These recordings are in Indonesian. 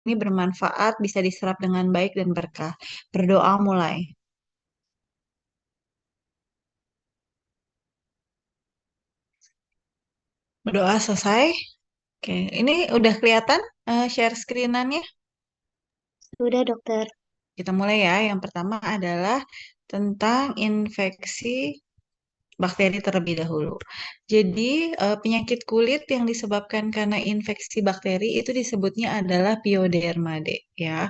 ini bermanfaat, bisa diserap dengan baik dan berkah. Berdoa mulai. Berdoa selesai. Oke, ini udah kelihatan share screen-annya? Sudah, dokter. Kita mulai ya. Yang pertama adalah tentang infeksi bakteri terlebih dahulu. Jadi, penyakit kulit yang disebabkan karena infeksi bakteri itu disebutnya adalah pioderma, Dek, ya.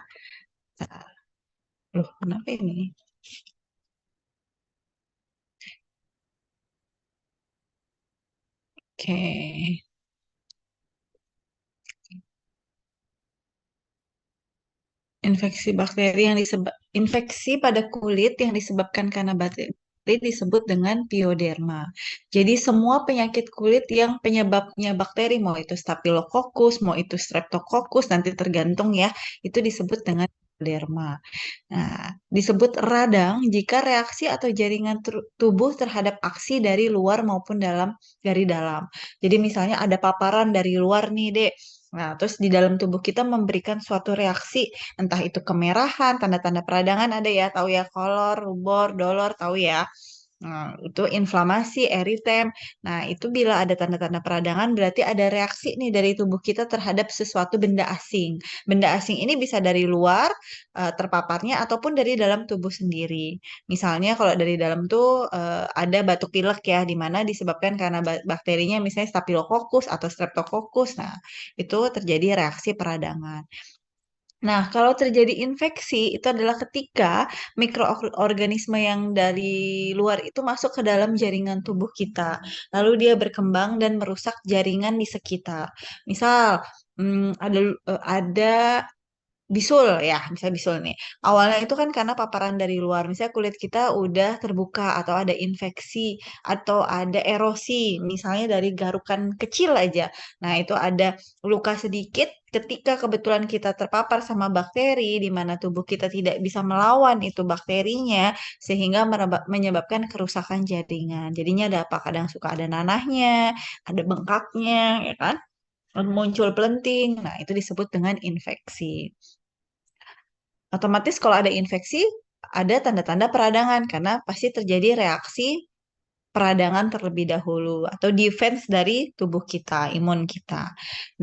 Loh, kenapa ini? Oke. Infeksi pada kulit yang disebabkan karena bakteri disebut dengan pioderma. Jadi semua penyakit kulit yang penyebabnya bakteri, mau itu Staphylococcus, mau itu Streptococcus, nanti tergantung ya, itu disebut dengan pioderma. Nah, disebut radang jika reaksi atau jaringan tubuh terhadap aksi dari luar maupun dari dalam. Jadi misalnya ada paparan dari luar nih, Dek. Nah, terus di dalam tubuh kita memberikan suatu reaksi, entah itu kemerahan, tanda-tanda peradangan ada ya, tahu ya, kolor, rubor, dolor, tahu ya. Nah, itu inflamasi, eritem. Nah, itu bila ada tanda-tanda peradangan berarti ada reaksi nih dari tubuh kita terhadap sesuatu benda asing. Benda asing ini bisa dari luar terpaparnya ataupun dari dalam tubuh sendiri. Misalnya kalau dari dalam tuh ada batuk pilek ya, di mana disebabkan karena bakterinya misalnya Staphylococcus atau Streptococcus. Nah, itu terjadi reaksi peradangan. Nah, kalau terjadi infeksi, itu adalah ketika mikroorganisme yang dari luar itu masuk ke dalam jaringan tubuh kita. Lalu dia berkembang dan merusak jaringan di sekitar. Misal, ada bisul ya, misalnya bisul nih. Awalnya itu kan karena paparan dari luar, misalnya kulit kita udah terbuka atau ada infeksi atau ada erosi, misalnya dari garukan kecil aja. Nah, itu ada luka sedikit ketika kebetulan kita terpapar sama bakteri di mana tubuh kita tidak bisa melawan itu bakterinya sehingga menyebabkan kerusakan jaringan. Jadinya ada apa? Kadang suka ada nanahnya, ada bengkaknya, ya kan? Muncul pelenting. Nah, itu disebut dengan infeksi. Otomatis kalau ada infeksi, ada tanda-tanda peradangan karena pasti terjadi reaksi peradangan terlebih dahulu atau defense dari tubuh kita, imun kita.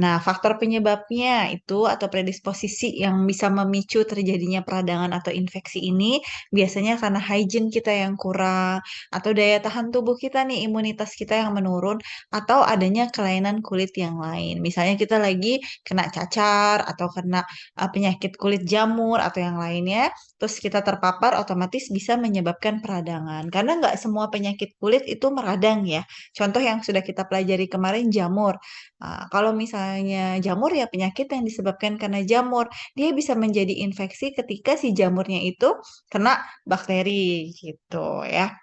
Nah, faktor penyebabnya itu atau predisposisi yang bisa memicu terjadinya peradangan atau infeksi ini biasanya karena hygiene kita yang kurang atau daya tahan tubuh kita nih, imunitas kita yang menurun atau adanya kelainan kulit yang lain. Misalnya kita lagi kena cacar atau kena penyakit kulit jamur atau yang lainnya, terus kita terpapar otomatis bisa menyebabkan peradangan. Karena nggak semua penyakit kulit itu meradang ya. Contoh yang sudah kita pelajari kemarin jamur. Kalau misalnya jamur ya penyakit yang disebabkan karena jamur, dia bisa menjadi infeksi ketika si jamurnya itu kena bakteri gitu ya.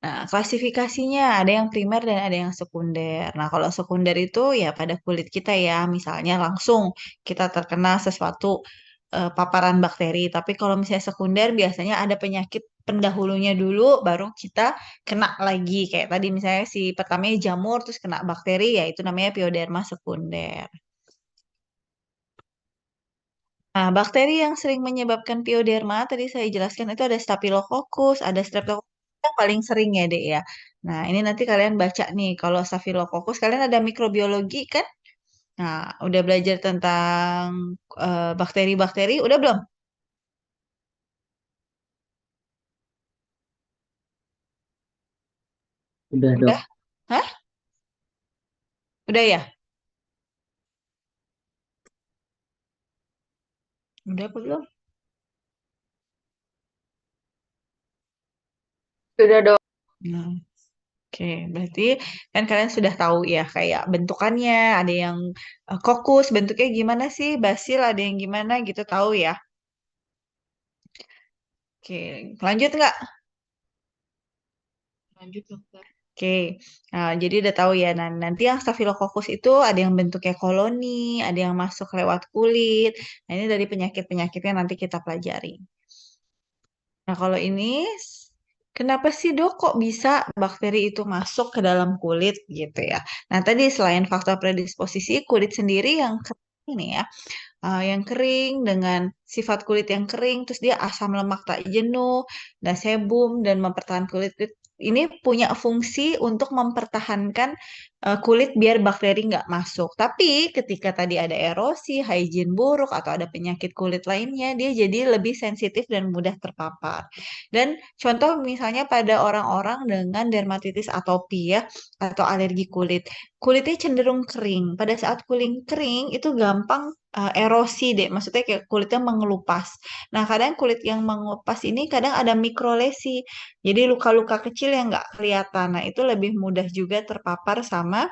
Nah, klasifikasinya ada yang primer dan ada yang sekunder. Nah, kalau sekunder itu ya pada kulit kita ya, misalnya langsung kita terkena sesuatu paparan bakteri. Tapi kalau misalnya sekunder biasanya ada penyakit pendahulunya dulu, baru kita kena lagi. Kayak tadi misalnya si pertamanya jamur, terus kena bakteri, ya itu namanya pioderma sekunder. Nah, bakteri yang sering menyebabkan pioderma, tadi saya jelaskan itu ada Staphylococcus, ada Streptococcus yang paling sering ya, Dek ya. Nah, ini nanti kalian baca nih, kalau Staphylococcus, kalian ada mikrobiologi kan? Nah, udah belajar tentang bakteri-bakteri, udah belum? Sudah, Udah? dok. Hah? Udah ya? Udah apa belum? Sudah, dok. Nah, oke, berarti kan kalian sudah tahu ya kayak bentukannya, ada yang kokus, bentuknya gimana sih, basil ada yang gimana gitu tahu ya. Oke, lanjut nggak? Lanjut dokter. Oke, nah, jadi udah tahu ya. Nah, nanti yang Staphylococcus itu ada yang bentuknya koloni, ada yang masuk lewat kulit. Nah, ini dari penyakit-penyakitnya nanti kita pelajari. Nah, kalau ini, kenapa sih dok kok bisa bakteri itu masuk ke dalam kulit gitu ya? Nah, tadi selain faktor predisposisi, kulit sendiri yang ini ya, yang kering dengan sifat kulit yang kering, terus dia asam lemak tak jenuh, dan sebum dan mempertahankan kulit. Ini punya fungsi untuk mempertahankan kulit biar bakteri nggak masuk. Tapi ketika tadi ada erosi, hygiene buruk, atau ada penyakit kulit lainnya, dia jadi lebih sensitif dan mudah terpapar. Dan contoh misalnya pada orang-orang dengan dermatitis atopi ya, atau alergi kulit. Kulitnya cenderung kering. Pada saat kulit kering itu gampang erosi deh, maksudnya kayak kulitnya mengelupas. Nah, kadang kulit yang mengelupas ini kadang ada mikrolesi, jadi luka-luka kecil yang nggak kelihatan. Nah, itu lebih mudah juga terpapar sama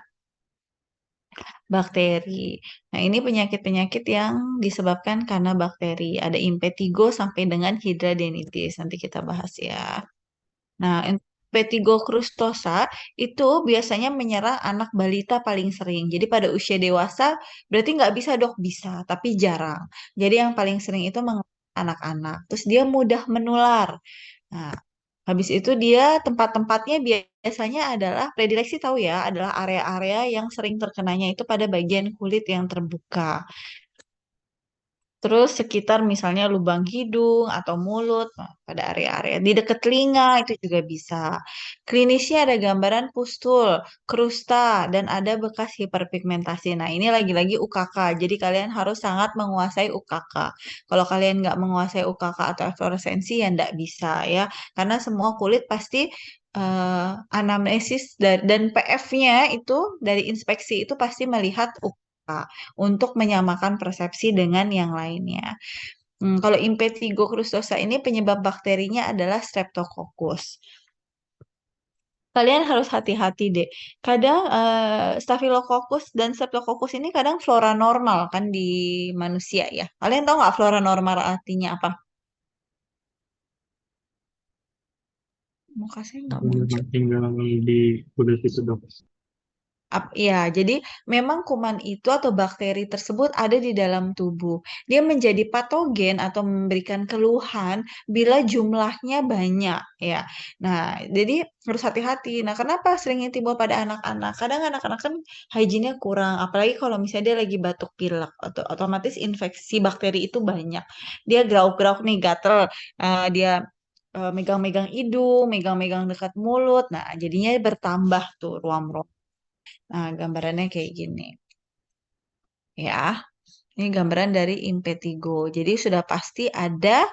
bakteri. Nah, ini penyakit-penyakit yang disebabkan karena bakteri. Ada impetigo sampai dengan hidradenitis. Nanti kita bahas ya. Nah, impetigo crustosa itu biasanya menyerang anak balita paling sering. Jadi pada usia dewasa berarti nggak bisa dok, bisa, tapi jarang. Jadi yang paling sering itu anak-anak. Terus dia mudah menular. Nah, habis itu dia tempat-tempatnya biasanya adalah predileksi tahu ya, adalah area-area yang sering terkenanya itu pada bagian kulit yang terbuka. Terus sekitar misalnya lubang hidung atau mulut, nah, pada area-area di dekat telinga itu juga bisa. Klinisnya ada gambaran pustul, krusta, dan ada bekas hiperpigmentasi. Nah, ini lagi-lagi UKK. Jadi kalian harus sangat menguasai UKK. Kalau kalian nggak menguasai UKK atau efloresensi ya nggak bisa ya. Karena semua kulit pasti anamnesis dan PF-nya itu dari inspeksi itu pasti melihat UKK untuk menyamakan persepsi dengan yang lainnya. Kalau impetigo crustosa ini penyebab bakterinya adalah Streptococcus. Kalian harus hati-hati deh. Kadang Staphylococcus dan Streptococcus ini kadang flora normal kan di manusia ya. Kalian tahu nggak flora normal artinya apa? Muka saya nggak muncul. Memang tinggal di kulit itu dok. Ya, jadi memang kuman itu atau bakteri tersebut ada di dalam tubuh. Dia menjadi patogen atau memberikan keluhan bila jumlahnya banyak, ya. Nah, jadi harus hati-hati. Nah, kenapa seringnya timbul pada anak-anak? Kadang anak-anak kan hygiene-nya kurang, apalagi kalau misalnya dia lagi batuk pilek, atau otomatis infeksi bakteri itu banyak. Dia grauk-grauk nih, gatel, dia megang-megang hidung, megang-megang dekat mulut. Nah, jadinya bertambah tuh ruam-ruam. Nah, gambarannya kayak gini. Ya, ini gambaran dari impetigo. Jadi sudah pasti ada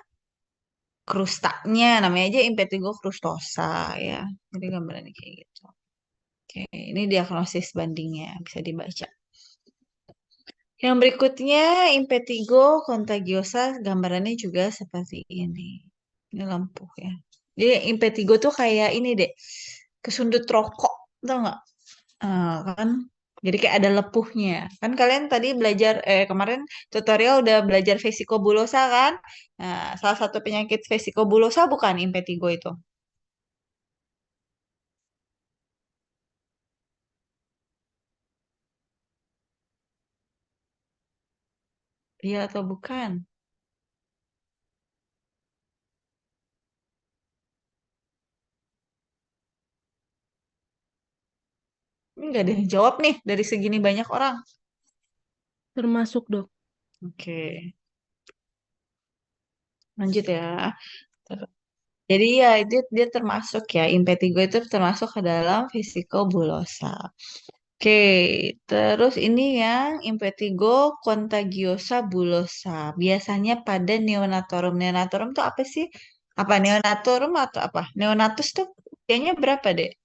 krustanya, namanya aja impetigo crustosa ya. Jadi gambarannya kayak gitu. Oke, ini diagnosis bandingnya bisa dibaca. Yang berikutnya impetigo contagiosa, gambarannya juga seperti ini. Ini lampu ya. Jadi impetigo tuh kayak ini deh, kesundut rokok, tau nggak? Kan jadi kayak ada lepuhnya kan kalian tadi belajar kemarin tutorial udah belajar vesikobulosa kan. Nah, salah satu penyakit vesikobulosa bukan impetigo itu? Iya atau bukan? Ini nggak ada yang jawab nih dari segini banyak orang. Termasuk dok. Oke, lanjut ya. Jadi ya itu dia termasuk ya, impetigo itu termasuk ke dalam vesikobulosa. Oke, terus ini yang impetigo contagiosa bulosa. Biasanya pada neonatorum. Neonatorum tuh apa sih? Apa neonatorum atau apa? Neonatus tuh kayaknya berapa deh?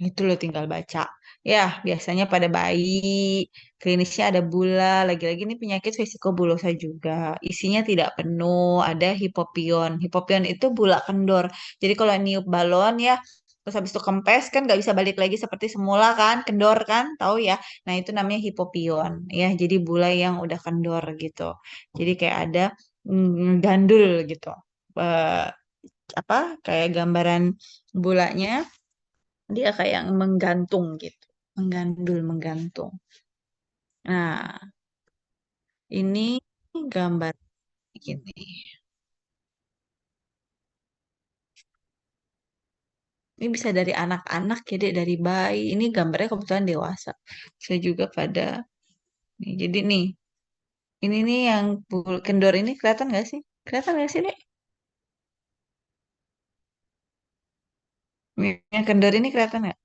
Itu lo tinggal baca. Ya, biasanya pada bayi, klinisnya ada bula, lagi-lagi ini penyakit vesikobulosa juga. Isinya tidak penuh, ada hipopion. Hipopion itu bula kendor. Jadi kalau niup balon ya, terus habis itu kempes kan nggak bisa balik lagi seperti semula kan, kendor kan, tahu ya. Nah itu namanya hipopion, ya. Jadi bula yang udah kendor gitu. Jadi kayak ada gandul gitu. Eh, apa? Kayak gambaran bulanya dia kayak menggantung gitu, menggandul, menggantung. Nah, ini gambar gini. Ini bisa dari anak-anak ya, Dek, dari bayi. Ini gambarnya kebetulan dewasa. Bisa juga pada nih. Jadi nih, ini nih yang kendor ini kelihatan nggak sih? Kelihatan nggak sih, Dek? Yang kendor ini kelihatan nggak?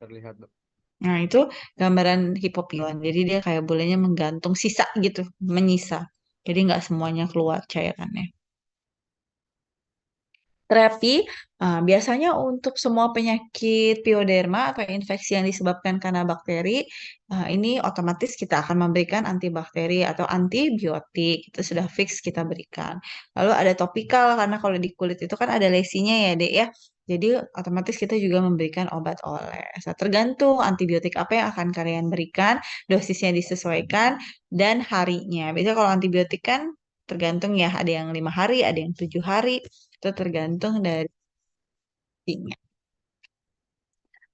Terlihat, Dok. Nah, itu gambaran hipopion. Jadi dia kayak bolanya menggantung sisa gitu, menyisa. Jadi nggak semuanya keluar cairannya. Terapi, biasanya untuk semua penyakit pioderma atau infeksi yang disebabkan karena bakteri, ini otomatis kita akan memberikan antibakteri atau antibiotik. Itu sudah fix kita berikan. Lalu ada topikal, karena kalau di kulit itu kan ada lesinya ya, Dek ya. Jadi otomatis kita juga memberikan obat oles. Nah, tergantung antibiotik apa yang akan kalian berikan, dosisnya disesuaikan, dan harinya. Biasanya kalau antibiotik kan tergantung ya, ada yang 5 hari, ada yang 7 hari. Itu tergantung dari ininya.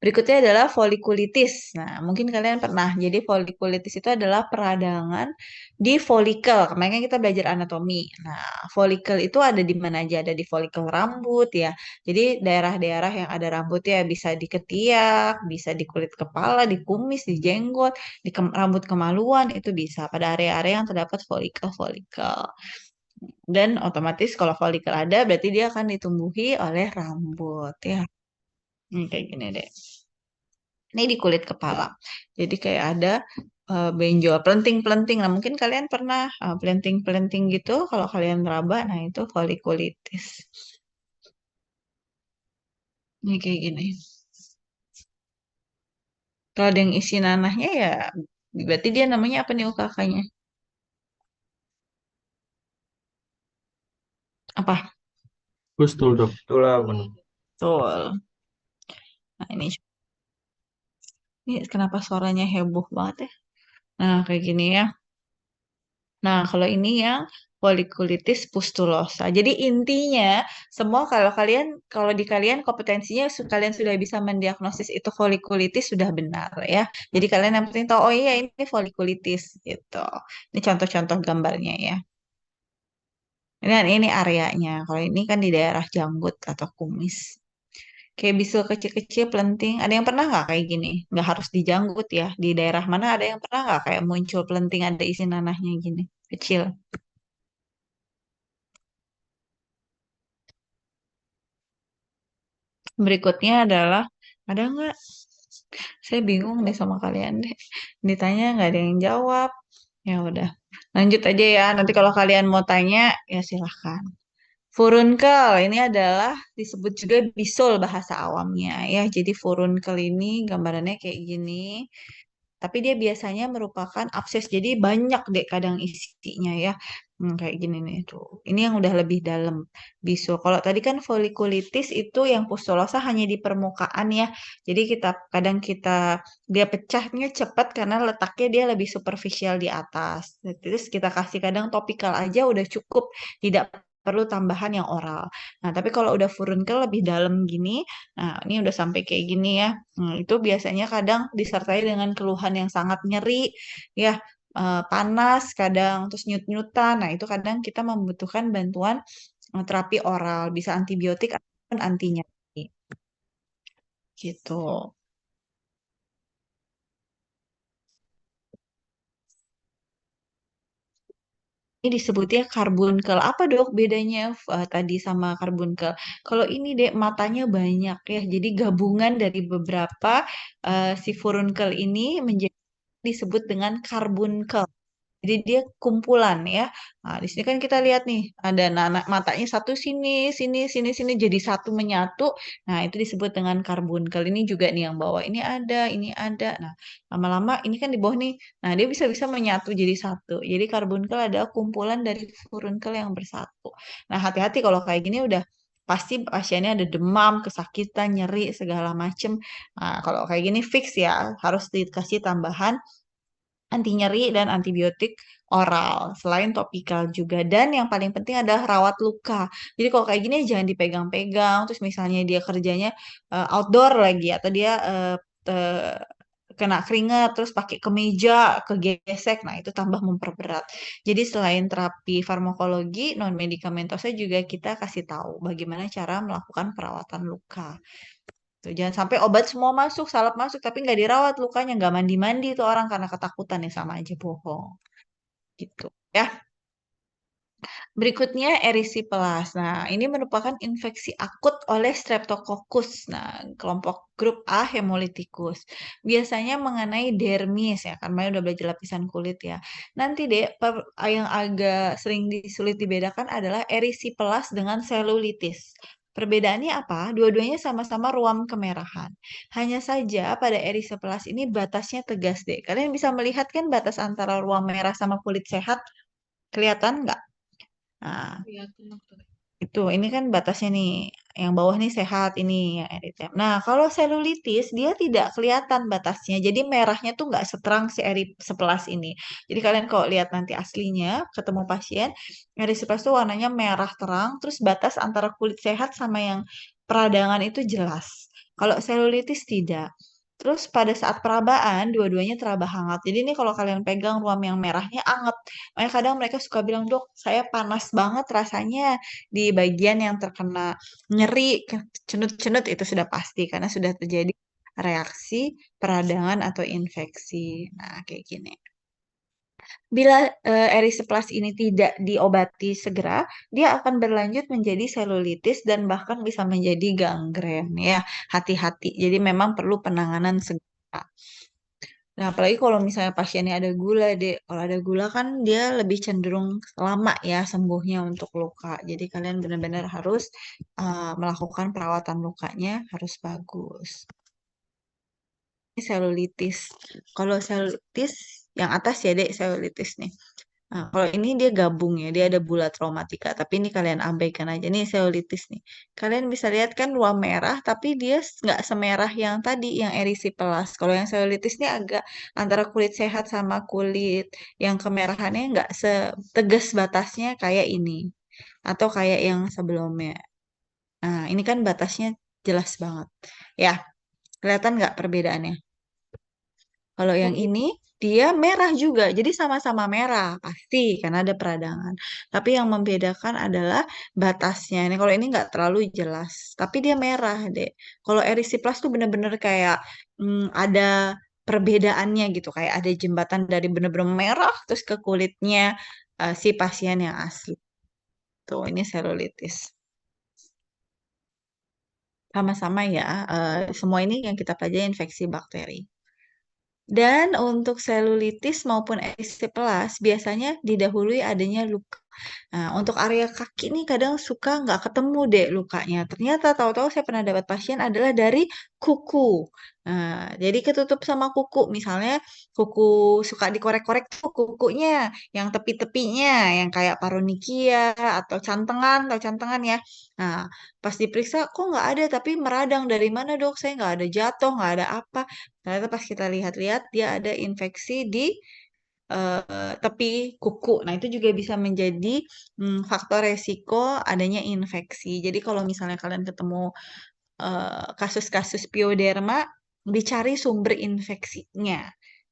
Berikutnya adalah folikulitis. Nah, mungkin kalian pernah. Jadi folikulitis itu adalah peradangan di folikel. Kemarin kan kita belajar anatomi. Nah, folikel itu ada di mana aja? Ada di folikel rambut ya. Jadi daerah-daerah yang ada rambut ya bisa di ketiak, bisa di kulit kepala, di kumis, di jenggot, di rambut kemaluan itu bisa pada area-area yang terdapat folikel-folikel. Dan otomatis kalau folikel ada berarti dia akan ditumbuhi oleh rambut ya. Kayak gini deh. Ini di kulit kepala. Jadi kayak ada benjol, pelenting-pelenting. Nah, mungkin kalian pernah pelenting-pelenting gitu kalau kalian meraba, nah itu folikulitis. Ini kayak gini. Kalau ada yang isi nanahnya ya berarti dia namanya apa nih UKK-nya? Apa? Pustul, Dok. Tulang. Betul. Nah, ini kenapa suaranya heboh banget ya? Nah, kayak gini ya. Nah, kalau ini yang folikulitis pustulosa. Jadi intinya semua kalau di kalian kompetensinya kalian sudah bisa mendiagnosis itu folikulitis sudah benar ya. Jadi kalian yang penting tahu oh iya ini folikulitis gitu. Ini contoh-contoh gambarnya ya. Ini areanya. Kalau ini kan di daerah janggut atau kumis. Kayak bisul kecil-kecil pelenting. Ada yang pernah nggak kayak gini? Nggak harus di janggut ya. Di daerah mana ada yang pernah nggak kayak muncul pelenting ada isi nanahnya gini kecil? Berikutnya adalah, ada nggak? Saya bingung deh sama kalian deh. Ditanya nggak ada yang jawab. Ya udah, lanjut aja ya. Nanti kalau kalian mau tanya, ya silahkan. Furunkel ini adalah disebut juga bisul bahasa awamnya ya. Jadi furunkel ini gambarannya kayak gini. Tapi dia biasanya merupakan abses. Jadi banyak deh kadang isinya ya. Kayak gini nih tuh. Ini yang udah lebih dalam bisul. Kalau tadi kan folikulitis itu yang pustulosa hanya di permukaan ya. Jadi dia pecahnya cepat karena letaknya dia lebih superficial di atas. Terus kita kasih kadang topikal aja udah cukup. Tidak perlu tambahan yang oral. Nah, tapi kalau udah furunkel lebih dalam gini, nah ini udah sampai kayak gini ya. Itu biasanya kadang disertai dengan keluhan yang sangat nyeri, ya panas, kadang terus nyut-nyutan. Nah, itu kadang kita membutuhkan bantuan terapi oral, bisa antibiotik ataupun anti nyeri. Gitu. Ini disebutnya karbunkel. Apa dok bedanya tadi sama karbunkel? Kalau ini dek matanya banyak ya, jadi gabungan dari beberapa si furunkel ini menjadi disebut dengan karbunkel. Jadi dia kumpulan ya. Nah, di sini kan kita lihat nih, ada anak matanya satu sini, sini, sini, sini jadi satu menyatu. Nah, itu disebut dengan karbunkel. Ini juga nih yang bawah ini ada, ini ada. Nah, lama-lama ini kan di bawah nih. Nah, dia bisa-bisa menyatu jadi satu. Jadi karbunkel adalah kumpulan dari furunkel yang bersatu. Nah, hati-hati kalau kayak gini udah pasti pasiennya ada demam, kesakitan, nyeri, segala macem. Nah, kalau kayak gini fix ya, harus dikasih tambahan anti nyeri dan antibiotik oral selain topikal juga dan yang paling penting adalah rawat luka. Jadi kalau kayak gini jangan dipegang-pegang terus misalnya dia kerjanya outdoor lagi atau dia kena keringat, terus pakai kemeja, kegesek, nah itu tambah memperberat. Jadi selain terapi farmakologi, non medikamentosnya juga kita kasih tahu bagaimana cara melakukan perawatan luka. Tuh, jangan sampai obat semua masuk, salep masuk, tapi nggak dirawat lukanya, nggak mandi-mandi tuh orang karena ketakutan ya sama aja bohong. Gitu ya. Berikutnya erisiplas. Nah, ini merupakan infeksi akut oleh Streptococcus. Nah, kelompok grup A Hemolyticus. Biasanya mengenai dermis ya, karena udah belajar lapisan kulit ya. Nanti deh yang agak sering sulit dibedakan adalah erisiplas dengan selulitis. Perbedaannya apa? Dua-duanya sama-sama ruam kemerahan. Hanya saja pada erisiplas ini batasnya tegas deh. Kalian bisa melihat kan batas antara ruam merah sama kulit sehat? Kelihatan nggak? Nah, itu ini kan batasnya nih. Yang bawah nih sehat, ini yang eritema. Nah, kalau selulitis dia tidak kelihatan batasnya. Jadi merahnya tuh nggak seterang si erisiplas ini. Jadi kalian kalau lihat nanti aslinya ketemu pasien, erisiplas tuh warnanya merah terang, terus batas antara kulit sehat sama yang peradangan itu jelas. Kalau selulitis tidak. Terus pada saat perabaan, dua-duanya teraba hangat. Jadi ini kalau kalian pegang ruam yang merahnya anget. Makanya kadang mereka suka bilang, dok, saya panas banget rasanya di bagian yang terkena nyeri, cenut-cenut itu sudah pasti karena sudah terjadi reaksi peradangan atau infeksi. Nah, kayak gini. Bila erisiplas ini tidak diobati segera, dia akan berlanjut menjadi selulitis dan bahkan bisa menjadi gangren ya. Hati-hati. Jadi memang perlu penanganan segera. Nah, apalagi kalau misalnya pasiennya ada gula, Dek. Kalau ada gula kan dia lebih cenderung lama ya sembuhnya untuk luka. Jadi kalian benar-benar harus melakukan perawatan lukanya harus bagus. Ini selulitis. Kalau selulitis yang atas ya, Dek, selulitis nih. Nah, kalau ini dia gabung ya, dia ada bulat traumatika, tapi ini kalian abaikan aja. Nih selulitis nih. Kalian bisa lihat kan ruam merah, tapi dia nggak semerah yang tadi, yang erisiplas. Kalau yang selulitis ini agak antara kulit sehat sama kulit yang kemerahannya nggak setegas batasnya kayak ini. Atau kayak yang sebelumnya. Nah, ini kan batasnya jelas banget. Ya, kelihatan nggak perbedaannya? Kalau yang ini dia merah juga, jadi sama-sama merah pasti karena ada peradangan. Tapi yang membedakan adalah batasnya. Ini kalau ini nggak terlalu jelas, tapi dia merah deh. Kalau erisiplas tuh bener-bener kayak ada perbedaannya gitu, kayak ada jembatan dari bener-bener merah terus ke kulitnya si pasien yang asli. Tuh ini selulitis. Sama-sama ya, semua ini yang kita pelajari infeksi bakteri. Dan untuk selulitis maupun erisiplas biasanya didahului adanya luka. Nah, untuk area kaki nih kadang suka nggak ketemu deh lukanya. Ternyata tahu-tahu saya pernah dapat pasien adalah dari kuku. Nah, jadi ketutup sama kuku. Misalnya kuku suka dikorek-korek tuh kukunya, yang tepi-tepinya, yang kayak paronikia atau cantengan, atau cantengan ya. Nah, pas diperiksa kok nggak ada, tapi meradang dari mana dok? Saya nggak ada jatuh, nggak ada apa. Ternyata pas kita lihat-lihat dia ada infeksi di tepi kuku. Nah, itu juga bisa menjadi faktor resiko adanya infeksi. Jadi kalau misalnya kalian ketemu kasus-kasus pioderma, dicari sumber infeksinya.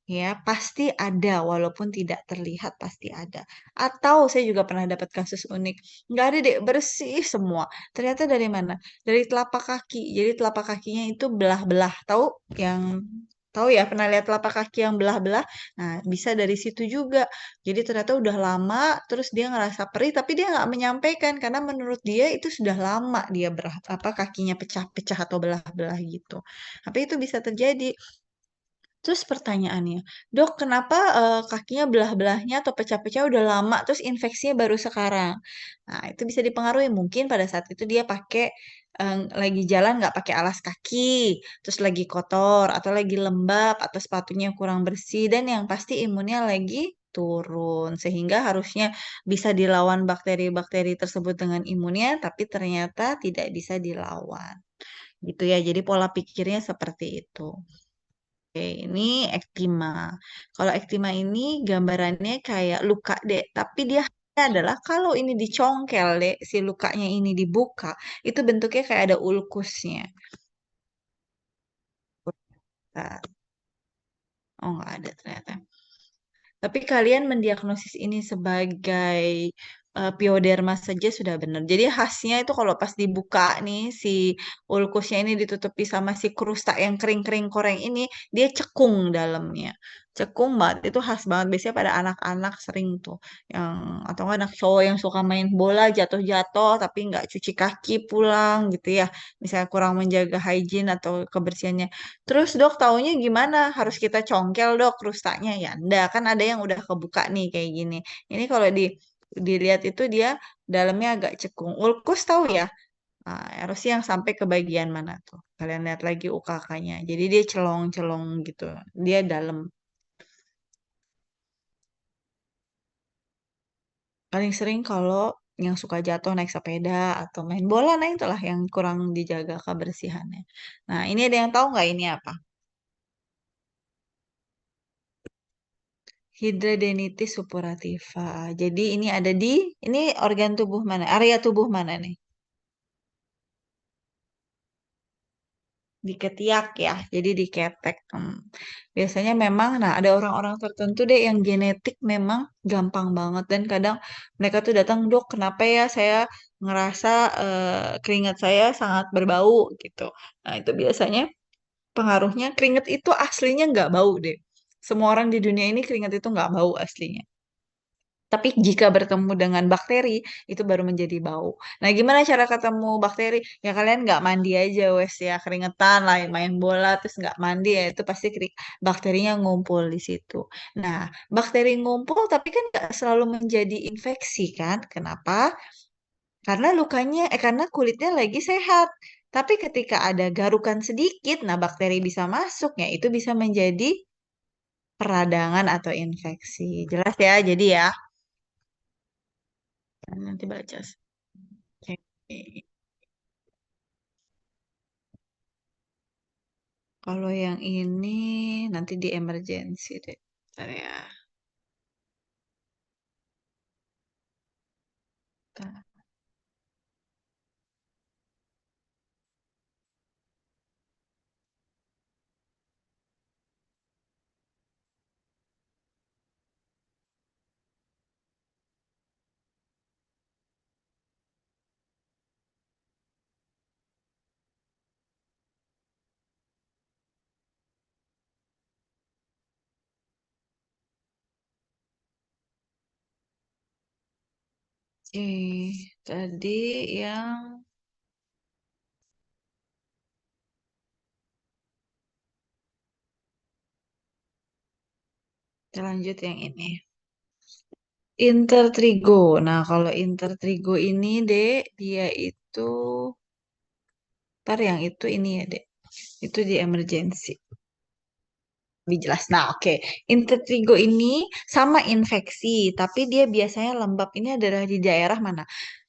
Ya, pasti ada, walaupun tidak terlihat pasti ada. Atau saya juga pernah dapat kasus unik. Nggak ada deh, bersih semua. Ternyata dari mana? Dari telapak kaki. Jadi telapak kakinya itu belah-belah. Tahu ya, pernah lihat telapak kaki yang belah-belah? Nah, bisa dari situ juga. Jadi ternyata udah lama, terus dia ngerasa perih, tapi dia nggak menyampaikan karena menurut dia itu sudah lama dia kakinya pecah-pecah atau belah-belah gitu. Tapi itu bisa terjadi. Terus pertanyaannya, dok, kenapa kakinya belah-belahnya atau pecah-pecah udah lama, terus infeksinya baru sekarang? Nah, itu bisa dipengaruhi mungkin pada saat itu dia pakai lagi jalan nggak pakai alas kaki, terus lagi kotor atau lagi lembab atau sepatunya kurang bersih dan yang pasti imunnya lagi turun sehingga harusnya bisa dilawan bakteri-bakteri tersebut dengan imunnya, tapi ternyata tidak bisa dilawan. Gitu ya. Jadi pola pikirnya seperti itu. Oke, ini ektima. Kalau ektima ini gambarannya kayak luka deh, tapi dia adalah kalau ini dicongkel deh, si lukanya ini dibuka, itu bentuknya kayak ada ulkusnya. Nah, Oh, nggak ada ternyata. Tapi kalian mendiagnosis ini sebagai pioderma saja sudah benar. Jadi khasnya itu kalau pas dibuka nih si ulkusnya ini ditutupi sama si krusta yang kering-kering koreng ini, dia cekung dalamnya. Cekung banget, itu khas banget. Biasanya pada anak-anak sering tuh yang atau nggak anak cowok yang suka main bola jatuh-jatuh tapi nggak cuci kaki pulang gitu ya. Misalnya kurang menjaga hygiene atau kebersihannya. Terus dok taunya gimana? Harus kita congkel dok krustanya ya? Enggak, kan ada yang udah kebuka nih kayak gini. Ini kalau dilihat itu dia dalamnya agak cekung. Ulkus tahu ya? Nah, erosi yang sampai ke bagian mana tuh? Kalian lihat lagi UKK-nya. Jadi dia celong-celong gitu. Dia dalam. Paling sering kalau yang suka jatuh naik sepeda atau main bola, nah itulah yang kurang dijaga kebersihannya. Nah, ini ada yang tahu nggak ini apa? Hidradenitis suppurativa. Jadi ini ada ini organ tubuh mana? Area tubuh mana nih? Di ketiak ya, jadi di ketek. Biasanya memang, nah ada orang-orang tertentu deh yang genetik memang gampang banget dan kadang mereka tuh datang dok, kenapa ya saya ngerasa keringat saya sangat berbau gitu. Nah itu biasanya pengaruhnya keringat itu aslinya nggak bau deh. Semua orang di dunia ini keringat itu nggak bau aslinya. Tapi jika bertemu dengan bakteri, itu baru menjadi bau. Nah, gimana cara ketemu bakteri? Ya kalian nggak mandi aja, wes ya keringetan lah, main bola terus nggak mandi ya itu pasti bakterinya ngumpul di situ. Nah, bakteri ngumpul tapi kan nggak selalu menjadi infeksi kan? Kenapa? Karena karena kulitnya lagi sehat. Tapi ketika ada garukan sedikit, nah bakteri bisa masuk ya, itu bisa menjadi peradangan atau infeksi. Jelas ya, jadi ya. Nanti baca. Oke. Kalau yang ini nanti di emergency deh. Bentar ya. Bentar. Oke, tadi yang kita lanjut yang ini. Intertrigo. Nah, kalau intertrigo ini, Dek, dia itu ntar yang itu ini ya, Dek. Itu di emergency. Lebih jelas. Nah, oke. Intertrigo ini sama infeksi, tapi dia biasanya lembab. Ini adalah di daerah mana?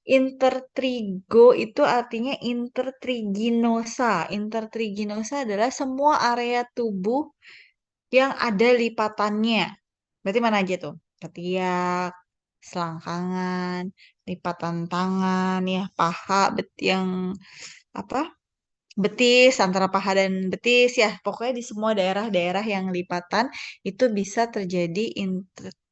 Intertrigo itu artinya intertriginosa. Intertriginosa adalah semua area tubuh yang ada lipatannya. Berarti mana aja tuh? Ketiak, selangkangan, lipatan tangan, ya, paha, yang apa? Betis, antara paha dan betis ya. Pokoknya di semua daerah-daerah yang lipatan itu bisa terjadi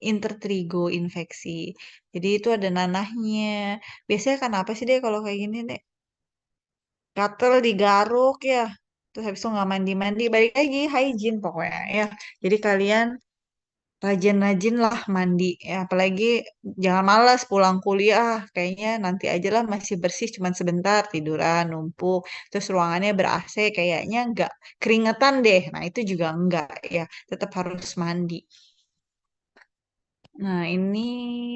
intertrigo infeksi. Jadi itu ada nanahnya. Biasanya kan apa sih deh kalau kayak gini deh? Gatel digaruk ya. Terus habis itu nggak mandi-mandi. Balik lagi hygiene pokoknya ya. Jadi kalian rajin-rajin lah mandi. Ya, apalagi jangan malas pulang kuliah. Kayaknya nanti aja lah masih bersih cuman sebentar tiduran numpuk. Terus ruangannya ber-AC kayaknya nggak keringetan deh. Nah itu juga enggak ya. Tetap harus mandi. Nah ini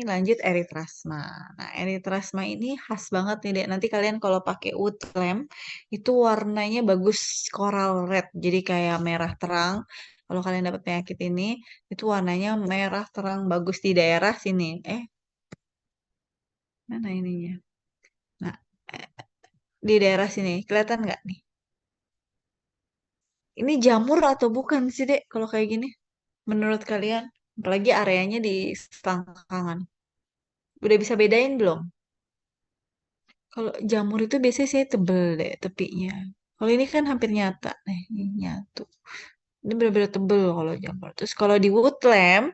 lanjut eritrasma. Nah eritrasma ini khas banget nih deh. Nanti kalian kalau pakai wood lamp itu warnanya bagus coral red. Jadi kayak merah terang. Kalau kalian dapat penyakit ini, itu warnanya merah terang bagus di daerah sini. Mana ininya? Nah, eh, di daerah sini. Kelihatan nggak nih? Ini jamur atau bukan sih, Dek? Kalau kayak gini, menurut kalian? Apalagi areanya di selangkangan. Udah bisa bedain belum? Kalau jamur itu biasanya saya tebel deh tepinya. Kalau ini kan hampir nyata. Nih, ini nyatu. Ini benar-benar tebel kalau jamur. Terus kalau di woodland,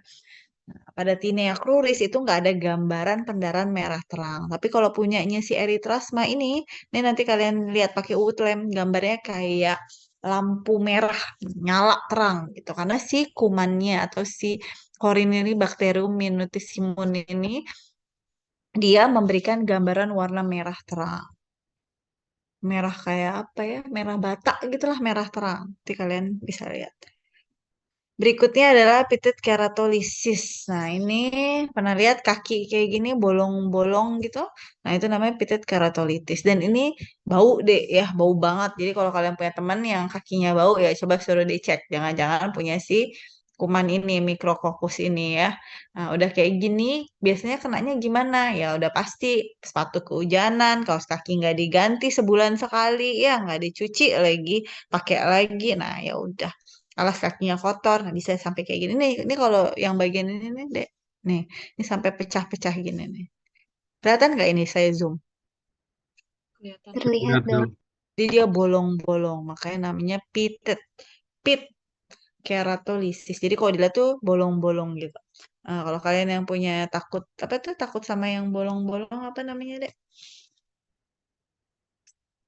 pada Tinea cruris itu nggak ada gambaran pendarahan merah terang. Tapi kalau punyanya si Erythrasma ini nanti kalian lihat pakai woodland, gambarnya kayak lampu merah nyala terang gitu. Karena si kumannya atau si Corynebacterium minutissimum ini dia memberikan gambaran warna merah terang. Merah kayak apa ya? Merah bata gitulah, merah terang. Nanti kalian bisa lihat. Berikutnya adalah pitet keratolisis. Nah, ini pernah lihat kaki kayak gini bolong-bolong gitu. Nah, itu namanya pitet keratolitis. Dan ini bau deh ya, bau banget. Jadi kalau kalian punya teman yang kakinya bau ya coba suruh dicek. Jangan-jangan punya si kuman ini, mikrokokus ini ya. Nah, udah kayak gini, biasanya kenanya gimana? Ya udah pasti sepatu kehujanan, kaos kaki nggak diganti sebulan sekali, ya nggak dicuci lagi, pakai lagi. Nah, ya udah alas kakinya kotor, nah bisa sampai kayak gini nih. Ini kalau yang bagian ini nih, Dek. Nih, ini sampai pecah-pecah gini nih. Kelihatan nggak ini saya zoom? Kelihatan. Terlihat, Lihat, Dok. Dok. Jadi dia bolong-bolong, makanya namanya pitted. Pit keratolisis. Jadi kalau dilihat tuh bolong-bolong gitu. Nah, kalau kalian yang punya takut apa tuh takut sama yang bolong-bolong apa namanya, Dek?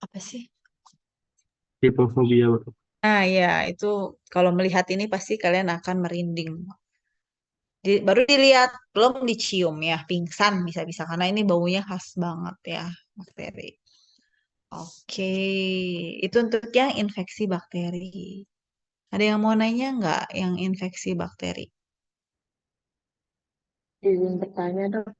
Apa sih? Hipofobia, Dok. Nah, ya itu kalau melihat ini pasti kalian akan merinding. Baru dilihat, belum dicium ya, pingsan bisa-bisa karena ini baunya khas banget ya, bakteri. Oke, itu untuk yang infeksi bakteri. Ada yang mau nanya nggak yang infeksi bakteri? Izin bertanya, Dok.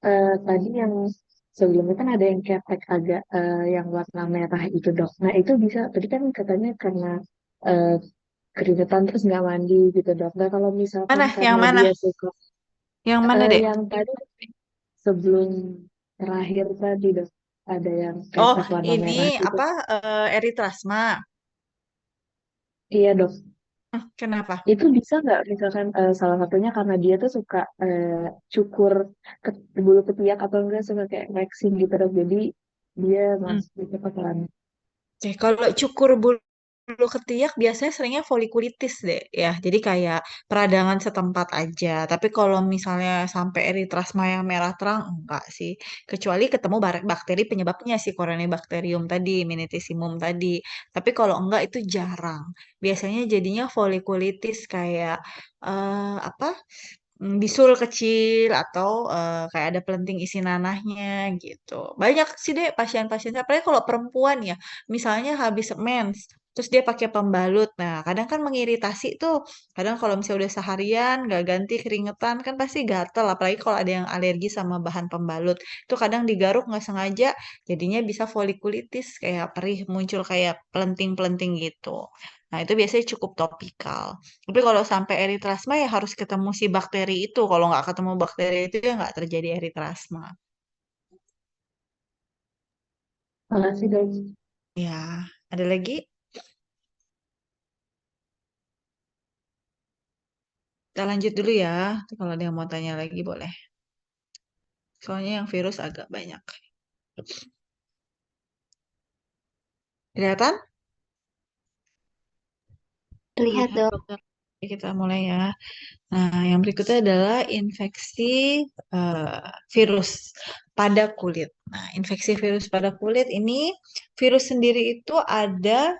Eh, Tadi yang sebelumnya kan ada yang ketek agak yang warna merah itu, Dok. Nah, itu bisa, tadi kan katanya karena eh, keringetan terus nggak mandi gitu, Dok. Nah, kalau misalkan mana? Yang karena mana? dia suka, Yang mana, Dek? yang tadi sebelum terakhir tadi, Dok, ada yang Oh, ketek warna ini merah itu. apa? Eritrasma. Iya, Dok. Kenapa? Itu bisa nggak misalkan salah satunya karena dia tuh suka cukur ke, bulu ketiak atau enggak suka kayak waxing gitu dok. Jadi dia Hmm. masuk itu kotoran. Oke, kalau cukur bulu ketiak biasanya seringnya folikulitis deh ya. Jadi kayak peradangan setempat aja. Tapi kalau misalnya sampai eritrasma yang merah terang enggak sih. Kecuali ketemu bakteri penyebabnya si Corynebacterium tadi, Minutissimum tadi. Tapi kalau enggak itu jarang. Biasanya jadinya folikulitis kayak apa? Bisul kecil atau kayak ada pelenting isi nanahnya gitu. Banyak sih deh pasien-pasien, apalagi kalau perempuan ya, misalnya habis mens, terus dia pakai pembalut. Nah, kadang kan mengiritasi tuh. Kadang kalau misalnya udah seharian gak ganti keringetan kan pasti gatel, apalagi kalau ada yang alergi sama bahan pembalut. Itu kadang digaruk nggak sengaja, jadinya bisa folikulitis kayak perih muncul kayak pelenting-pelenting gitu. Nah, itu biasanya cukup topikal. Tapi kalau sampai eritrasma ya harus ketemu si bakteri itu. Kalau nggak ketemu bakteri itu ya nggak terjadi eritrasma. Makasih dok. Ya, ada lagi? Kita lanjut dulu ya. Kalau ada yang mau tanya lagi boleh. Soalnya yang virus agak banyak. Kelihatan? Terlihat Lihat dok. dokter. Oke, kita mulai ya. Nah, yang berikutnya adalah infeksi virus pada kulit. Nah, infeksi virus pada kulit ini virus sendiri itu ada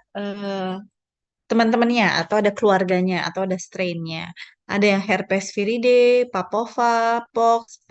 teman-temannya atau ada keluarganya atau ada strainnya. Ada yang herpes viridae, papova, pox,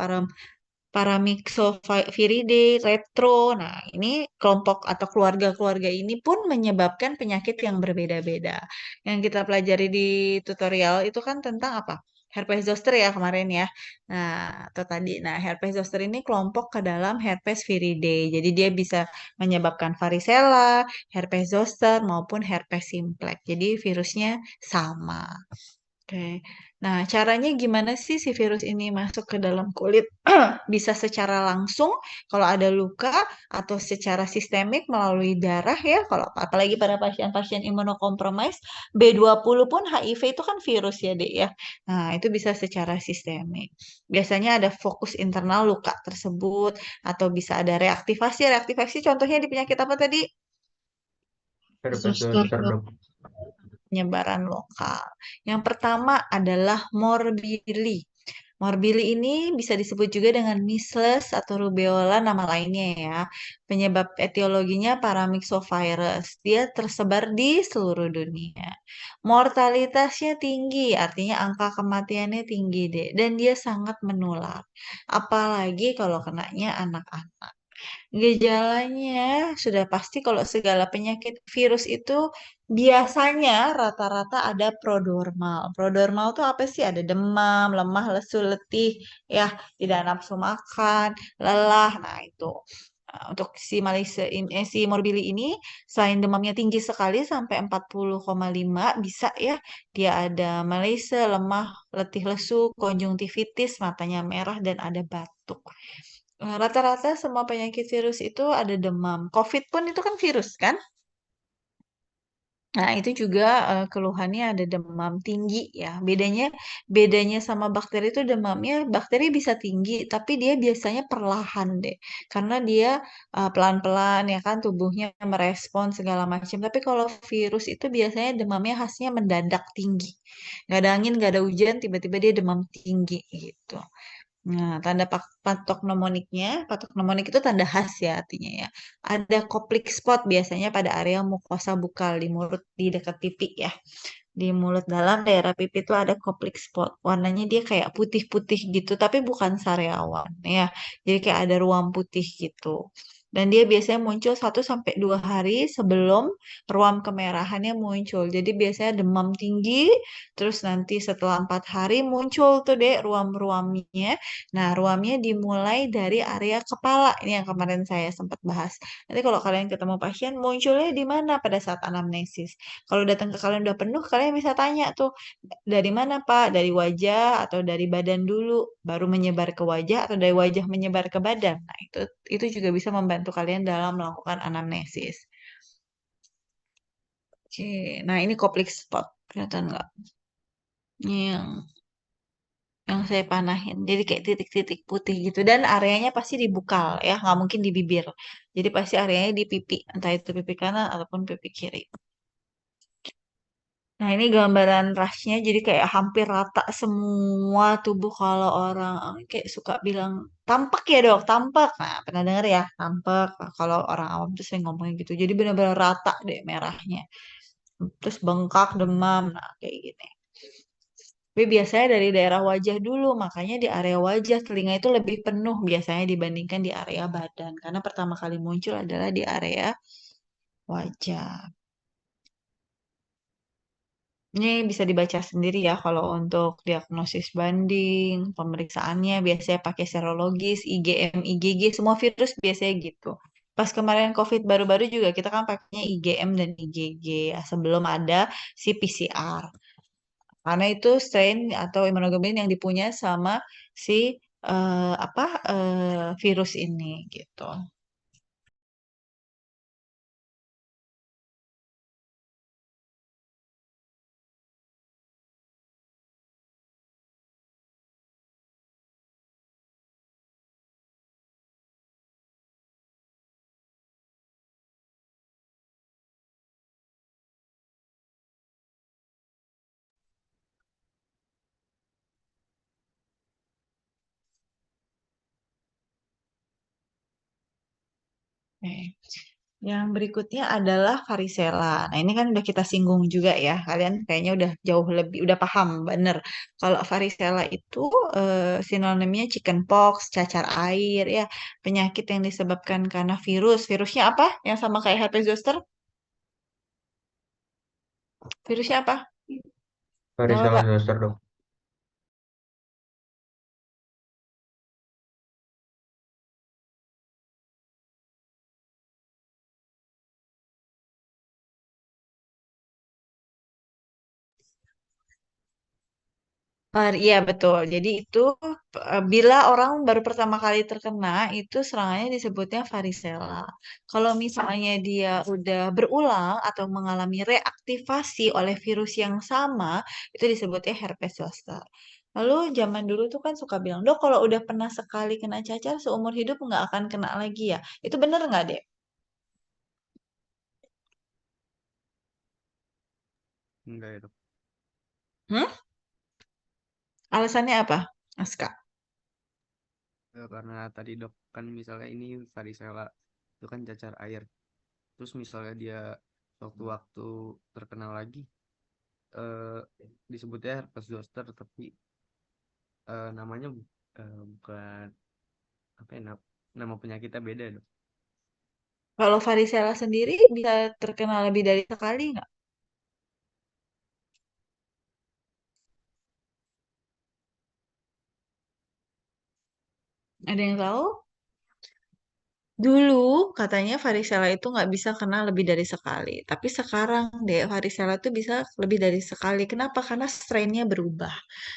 Paramyxoviridae, retro. Nah, ini kelompok atau keluarga-keluarga ini pun menyebabkan penyakit yang berbeda-beda. Yang kita pelajari di tutorial itu kan tentang apa? Herpes zoster ya kemarin ya. Nah, atau tadi. Nah, herpes zoster ini kelompok ke dalam herpes viridae. Jadi dia bisa menyebabkan varicella, herpes zoster maupun herpes simplex. Jadi virusnya sama. Oke. Nah, caranya gimana sih si virus ini masuk ke dalam kulit? Bisa secara langsung kalau ada luka atau secara sistemik melalui darah ya. Kalau apalagi pada pasien-pasien imunokompromis, B20 pun HIV itu kan virus ya, Dek ya. Nah, itu bisa secara sistemik. Biasanya ada fokus internal luka tersebut atau bisa ada reaktivasi. Reaktivasi contohnya di penyakit apa tadi? Herpes Suster zoster, dok. Dok. penyebaran lokal. Yang pertama adalah morbili. Morbili ini bisa disebut juga dengan measles atau rubeola nama lainnya ya. Penyebab etiologinya paramyxovirus. Dia tersebar di seluruh dunia. Mortalitasnya tinggi, artinya angka kematiannya tinggi deh. Dan dia sangat menular. Apalagi kalau kenanya anak-anak. Gejalanya sudah pasti kalau segala penyakit virus itu biasanya rata-rata ada prodromal. Prodromal itu apa sih? Ada demam, lemah, lesu, letih, ya, tidak nafsu makan, lelah. Nah, itu. Untuk si si morbili ini selain demamnya tinggi sekali sampai 40,5 bisa ya, dia ada malaise, lemah, letih lesu, konjungtivitis, matanya merah dan ada batuk. Rata-rata semua penyakit virus itu ada demam. COVID pun itu kan virus kan? Nah, itu juga keluhannya ada demam tinggi ya. Bedanya bedanya sama bakteri itu demamnya bakteri bisa tinggi, tapi dia biasanya perlahan deh. Karena dia pelan-pelan ya kan tubuhnya merespon segala macam. Tapi kalau virus itu biasanya demamnya khasnya mendadak tinggi. Nggak ada angin, nggak ada hujan, tiba-tiba dia demam tinggi gitu. Nah, tanda patognomoniknya, patognomonik itu tanda khas ya artinya ya. Ada koplik spot biasanya pada area mukosa bukal di mulut di dekat pipi ya. Di mulut dalam daerah pipi itu ada koplik spot. Warnanya dia kayak putih-putih gitu, tapi bukan sariawan ya. Jadi kayak ada ruam putih gitu. Dan dia biasanya muncul 1 sampai 2 hari sebelum ruam kemerahannya muncul. Jadi biasanya demam tinggi, terus nanti setelah 4 hari muncul tuh deh ruam-ruamnya. Nah, ruamnya dimulai dari area kepala. Ini yang kemarin saya sempat bahas. Nanti kalau kalian ketemu pasien, munculnya di mana pada saat anamnesis. Kalau datang ke kalian udah penuh, kalian bisa tanya tuh, dari mana Pak? Dari wajah atau dari badan dulu, baru menyebar ke wajah atau dari wajah menyebar ke badan. Nah, itu juga bisa membantu kalian dalam melakukan anamnesis. Oke, nah ini koplik spot. Kelihatan nggak? Ini yang saya panahin. Jadi kayak titik-titik putih gitu. Dan areanya pasti di bukal ya, nggak mungkin di bibir. Jadi pasti areanya di pipi, entah itu pipi kanan ataupun pipi kiri. Nah, ini gambaran rasnya jadi kayak hampir rata semua tubuh kalau orang kayak suka bilang tampak ya dok, tampak. Nah, pernah denger ya, tampak. Nah, kalau orang awam tuh sering ngomongnya gitu. Jadi benar-benar rata deh merahnya. Terus bengkak, demam, nah kayak gini. Tapi biasanya dari daerah wajah dulu, makanya di area wajah telinga itu lebih penuh biasanya dibandingkan di area badan. Karena pertama kali muncul adalah di area wajah. Ini bisa dibaca sendiri ya kalau untuk diagnosis banding, pemeriksaannya biasanya pakai serologis, IgM, IgG, semua virus biasanya gitu. Pas kemarin COVID baru-baru juga kita kan pakainya IgM dan IgG ya, sebelum ada si PCR. Karena itu strain atau imunoglobulin yang dipunya sama si apa virus ini gitu. Oke. Yang berikutnya adalah varicella. Nah, ini kan udah kita singgung juga ya. Kalian kayaknya udah jauh lebih, udah paham, bener. Kalau varicella itu sinonimnya chickenpox, cacar air, ya. Penyakit yang disebabkan karena virus. Virusnya apa? Yang sama kayak herpes zoster? Virusnya apa? Nama Varicella Pak? zoster dok. Iya betul. Jadi itu bila orang baru pertama kali terkena itu serangannya disebutnya varicella. Kalau misalnya dia udah berulang atau mengalami reaktivasi oleh virus yang sama, itu disebutnya herpes zoster. Lalu zaman dulu tuh kan suka bilang, dok kalau udah pernah sekali kena cacar seumur hidup nggak akan kena lagi ya. Itu bener nggak dek? Enggak ya dok. Hmm? Alasannya apa, Aska? Karena tadi dok kan misalnya ini varicella itu kan cacar air. Terus misalnya dia waktu-waktu terkena lagi eh, disebutnya herpes zoster tapi namanya bukan apa ya nama penyakitnya beda dok. Kalau varicella sendiri bisa terkena lebih dari sekali nggak? Ada yang tahu? Dulu katanya varicella itu nggak bisa kena lebih dari sekali. Tapi sekarang deh varicella itu bisa lebih dari sekali. Kenapa? Karena strainnya berubah.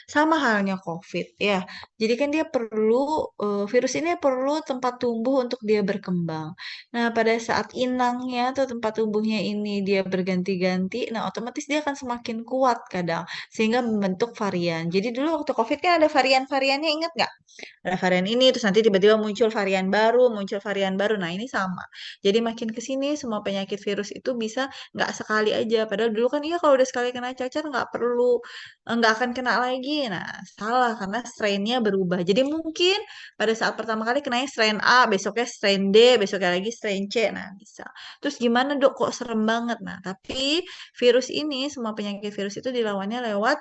Sama halnya COVID ya. Jadi kan dia perlu, virus ini perlu tempat tumbuh untuk dia berkembang. Nah pada saat inangnya atau tempat tumbuhnya ini dia berganti-ganti, nah otomatis dia akan semakin kuat kadang. Sehingga membentuk varian. Jadi dulu waktu COVID kan ada varian-variannya, ingat nggak? Ada varian ini, terus nanti tiba-tiba muncul varian baru, muncul varian baru. Nah, ini sama. Jadi makin ke sini semua penyakit virus itu bisa nggak sekali aja. Padahal dulu kan iya kalau udah sekali kena cacar nggak perlu, nggak akan kena lagi. Nah, salah karena strainnya berubah. Jadi mungkin pada saat pertama kali kenanya strain A, besoknya strain D, besoknya lagi strain C. Nah, bisa. Terus gimana dok kok serem banget? Nah, tapi virus ini, semua penyakit virus itu dilawannya lewat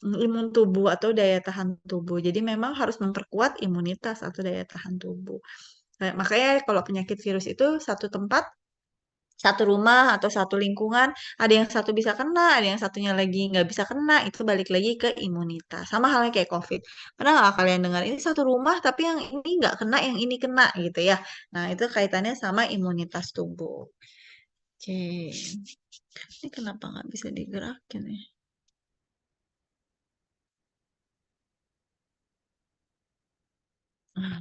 imun tubuh atau daya tahan tubuh. Jadi memang harus memperkuat imunitas atau daya tahan tubuh. Makanya kalau penyakit virus itu satu tempat, satu rumah atau satu lingkungan, ada yang satu bisa kena, ada yang satunya lagi nggak bisa kena, itu balik lagi ke imunitas. Sama halnya kayak COVID. Pernah nggak kalian dengar ini satu rumah tapi yang ini nggak kena, yang ini kena gitu ya. Nah itu kaitannya sama imunitas tubuh. Oke, ini kenapa nggak bisa digerakin ya?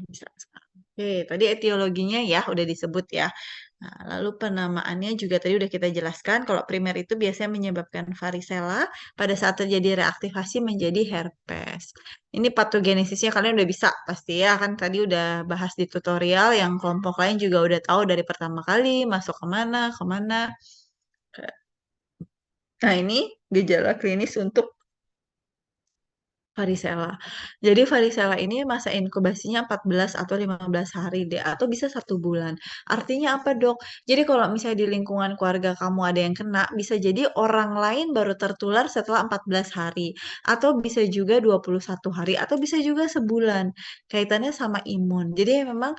Bisa sekarang. Oke, tadi etiologinya ya udah disebut ya. Nah, lalu penamaannya juga tadi udah kita jelaskan. Kalau primer itu biasanya menyebabkan varicella pada saat terjadi reaktivasi menjadi herpes. Ini patogenesisnya kalian udah bisa pasti ya kan tadi udah bahas di tutorial yang kelompok lain juga udah tahu dari pertama kali masuk kemana, kemana. Nah ini gejala klinis untuk varicella. Jadi varicella ini masa inkubasinya 14 atau 15 hari deh, atau bisa 1 bulan. Artinya apa dok? Jadi kalau misalnya di lingkungan keluarga kamu ada yang kena, bisa jadi orang lain baru tertular setelah 14 hari. Atau bisa juga 21 hari, atau bisa juga sebulan. Kaitannya sama imun. Jadi memang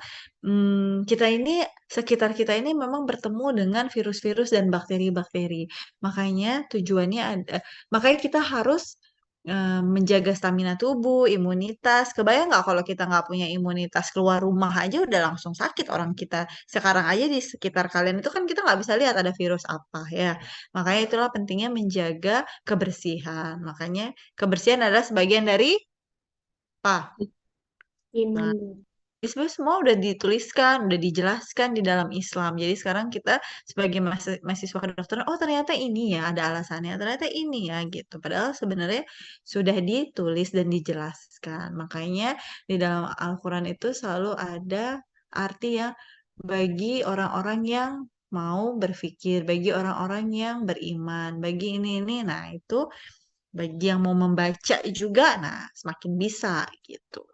kita ini, sekitar kita ini memang bertemu dengan virus-virus dan bakteri-bakteri. Makanya tujuannya ada, makanya kita harus menjaga stamina tubuh, imunitas. Kebayang nggak kalau kita nggak punya imunitas, keluar rumah aja udah langsung sakit orang kita. Sekarang aja di sekitar kalian itu kan kita nggak bisa lihat ada virus apa ya. Makanya itulah pentingnya menjaga kebersihan. Makanya kebersihan adalah sebagian dari apa? Iman. Nah, ini sebenarnya semua udah dituliskan, udah dijelaskan di dalam Islam. Jadi sekarang kita sebagai mahasiswa kedokteran, oh ternyata ini ya ada alasannya, ternyata ini ya gitu. Padahal sebenarnya sudah ditulis dan dijelaskan. Makanya di dalam Al-Quran itu selalu ada arti yang bagi orang-orang yang mau berpikir, bagi orang-orang yang beriman, bagi ini. Nah itu bagi yang mau membaca juga, nah semakin bisa gitu.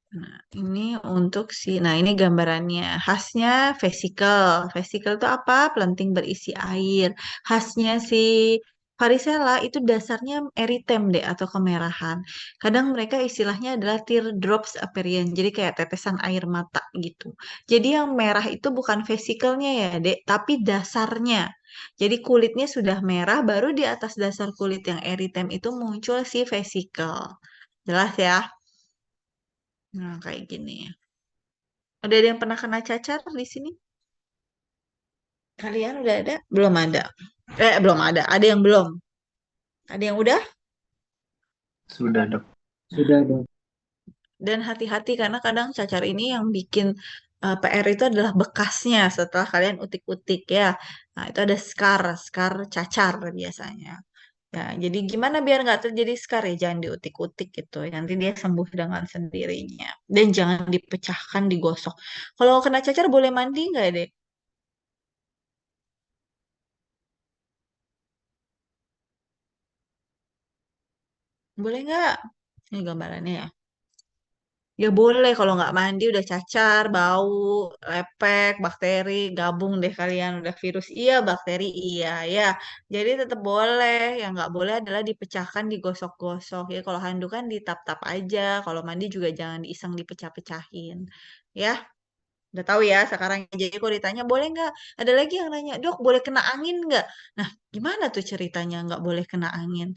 Nah, ini untuk nah ini gambarannya. Khasnya vesikel. Vesikel itu apa? Pelenting berisi air. Khasnya si varicella itu dasarnya eritem deh atau kemerahan. Kadang mereka istilahnya adalah teardrops aperian. Jadi kayak tetesan air mata gitu. Jadi yang merah itu bukan vesikelnya ya, Dek, tapi dasarnya. Jadi kulitnya sudah merah, baru di atas dasar kulit yang eritem itu muncul si vesikel. Jelas ya? Nah, kayak gini ya. Ada yang pernah kena cacar di sini? Kalian udah ada? Belum ada. Belum ada. Ada yang belum. Ada yang udah? Sudah dok. Nah, dan hati-hati karena kadang cacar ini yang bikin PR itu adalah bekasnya setelah kalian utik-utik ya. Nah, itu ada scar, scar cacar biasanya. Ya, jadi gimana biar nggak terjadi scar ya? Jangan diutik-utik gitu. Nanti dia sembuh dengan sendirinya. Dan jangan dipecahkan, digosok. Kalau kena cacar boleh mandi nggak deh? Boleh nggak? Ini gambarannya ya. Ya boleh kalau nggak mandi udah cacar, bau, lepek, bakteri, gabung deh kalian udah virus iya, bakteri iya ya. Jadi tetap boleh. Yang nggak boleh adalah dipecahkan, digosok-gosok ya. Kalau handuk kan ditap-tap aja. Kalau mandi juga jangan diiseng dipecah-pecahin. Ya. Udah tahu ya sekarang. Jadi kalau ditanya boleh nggak? Ada lagi yang nanya, dok boleh kena angin nggak? Nah, gimana tuh ceritanya nggak boleh kena angin?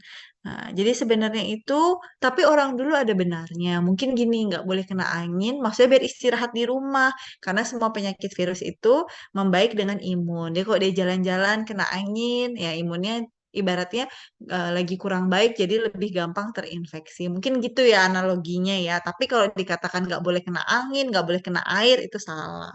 Nah, jadi sebenarnya itu, tapi orang dulu ada benarnya. Mungkin gini, nggak boleh kena angin, maksudnya biar istirahat di rumah. Karena semua penyakit virus itu membaik dengan imun. Jadi kalau dia jalan-jalan kena angin, ya imunnya ibaratnya lagi kurang baik, jadi lebih gampang terinfeksi. Mungkin gitu ya analoginya ya. Tapi kalau dikatakan nggak boleh kena angin, nggak boleh kena air, itu salah.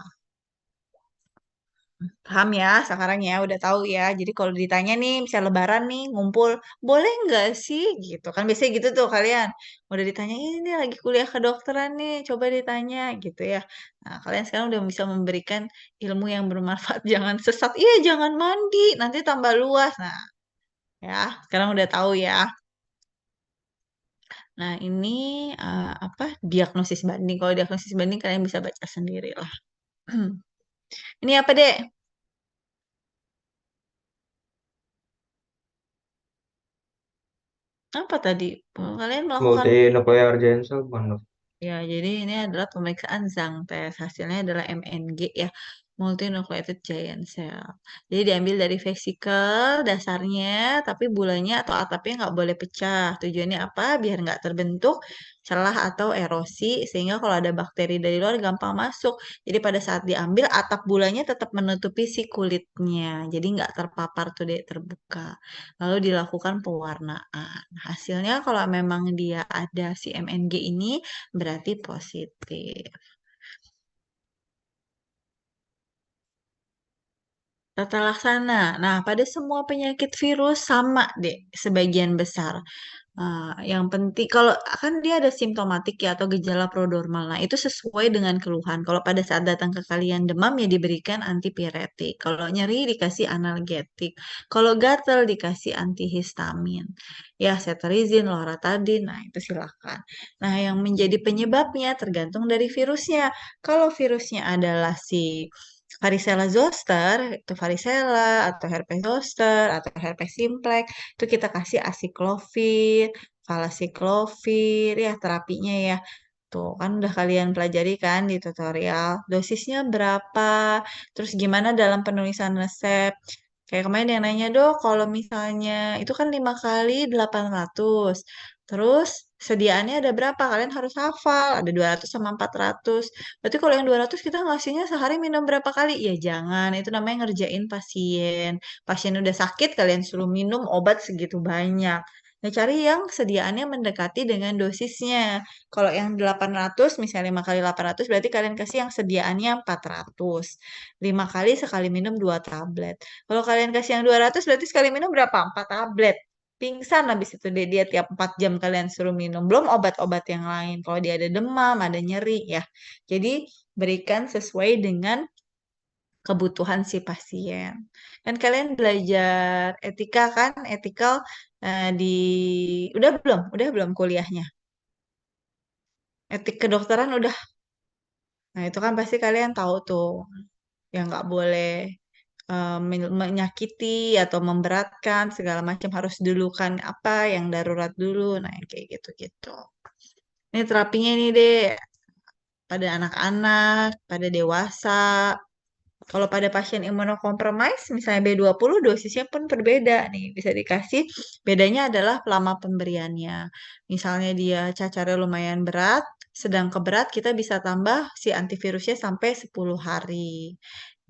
Paham ya sekarang ya, udah tahu ya. Jadi kalau ditanya nih, misal Lebaran nih, ngumpul, boleh nggak sih? Gitu kan biasanya gitu tuh kalian. Udah ditanya, ini lagi kuliah kedokteran nih, coba ditanya gitu ya. Nah, kalian sekarang udah bisa memberikan ilmu yang bermanfaat. Jangan sesat, iya jangan mandi, nanti tambah luas. Nah, ya sekarang udah tahu ya. Nah, ini apa diagnosis banding. Kalau diagnosis banding kalian bisa baca sendiri lah. Ini apa, Dek? Apa tadi? Kalian melakukan Multinuclear giant cell bukan dok? ya, jadi ini adalah pemeriksaan Zhang test. Hasilnya adalah MNG ya, multinucleated giant cell. Jadi diambil dari vesikel dasarnya, tapi bulanya atau atapnya nggak boleh pecah. Tujuannya apa? Biar nggak terbentuk celah atau erosi, sehingga kalau ada bakteri dari luar gampang masuk. Jadi pada saat diambil, atap bulanya tetap menutupi si kulitnya. Jadi nggak terpapar tuh deh, terbuka. Lalu dilakukan pewarnaan. Hasilnya kalau memang dia ada si MNG ini, berarti positif. Tata laksana. Nah, pada semua penyakit virus sama deh, sebagian besar. Yang penting kalau kan dia ada simptomatik ya atau gejala prodromal. Nah, itu sesuai dengan keluhan. Kalau pada saat datang ke kalian demam ya diberikan antipiretik. Kalau nyeri dikasih analgetik. Kalau gatal dikasih antihistamin. Ya, cetirizin, loratadin. Nah, itu silakan. Nah, yang menjadi penyebabnya tergantung dari virusnya. Kalau virusnya adalah si varicella zoster, itu varicella atau herpes zoster atau herpes simplex, itu kita kasih asiklovir, valasiklovir, ya terapinya ya. Tuh, kan udah kalian pelajari kan di tutorial. Dosisnya berapa? Terus gimana dalam penulisan resep? Kayak kemarin yang nanya, dok, kalau misalnya itu kan 5 kali 800. Terus sediaannya ada berapa? Kalian harus hafal. Ada 200 sama 400. Berarti kalau yang 200 kita ngasihnya sehari minum berapa kali? Ya jangan, itu namanya ngerjain pasien. Pasien udah sakit, kalian suruh minum obat segitu banyak. Nah, cari yang sediaannya mendekati dengan dosisnya. Kalau yang 800, misalnya 5 kali 800, berarti kalian kasih yang sediaannya 400. 5 kali sekali minum 2 tablet. Kalau kalian kasih yang 200, berarti sekali minum berapa? 4 tablet. Pingsan habis itu dia tiap 4 jam kalian suruh minum. Belum obat-obat yang lain. Kalau dia ada demam, ada nyeri ya. Jadi berikan sesuai dengan kebutuhan si pasien. Dan kalian belajar etika kan? Etikal di udah belum kuliahnya. Etik kedokteran udah. Nah, itu kan pasti kalian tahu tuh yang nggak boleh menyakiti atau memberatkan segala macam harus dulukan apa yang darurat dulu. Nah, yang kayak gitu-gitu. Ini terapinya nih deh pada anak-anak, pada dewasa. Kalau pada pasien imunokompromis, misalnya B20, dosisnya pun berbeda nih. Bisa dikasih, bedanya adalah lama pemberiannya. Misalnya dia cacarnya lumayan berat, sedang keberat, kita bisa tambah si antivirusnya sampai 10 hari.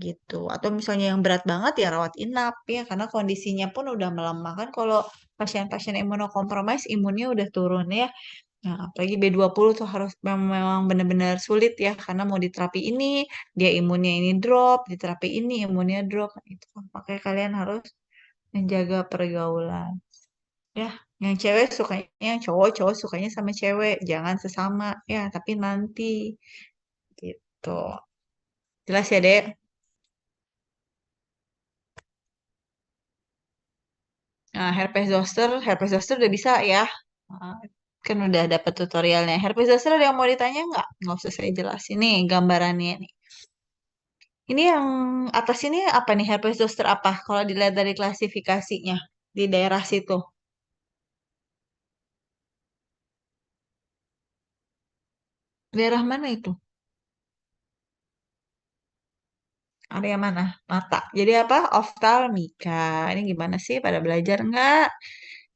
Gitu. Atau misalnya yang berat banget ya rawat inap ya, karena kondisinya pun udah melemah kan kalau pasien-pasien imunokompromis imunnya udah turun ya. Nah, apalagi B20 tuh harus memang benar-benar sulit ya, karena mau diterapi ini, dia imunnya ini drop, diterapi ini imunnya drop. Nah, itu makanya kalian harus menjaga pergaulan. Ya, yang cewek sukanya yang cowok, cowok sukanya sama cewek, jangan sesama ya, tapi nanti gitu. Jelas ya, Dek? Nah, herpes zoster udah bisa ya. Ah, kan udah dapet tutorialnya. Herpes zoster ada yang mau ditanya nggak? Nggak usah saya jelasin nih gambarannya nih. Ini yang atas ini apa nih herpes zoster apa? Kalau dilihat dari klasifikasinya di daerah situ. Daerah mana itu? Area mana? Mata. Jadi apa? Oftalmika. Ini gimana sih? Pada belajar nggak?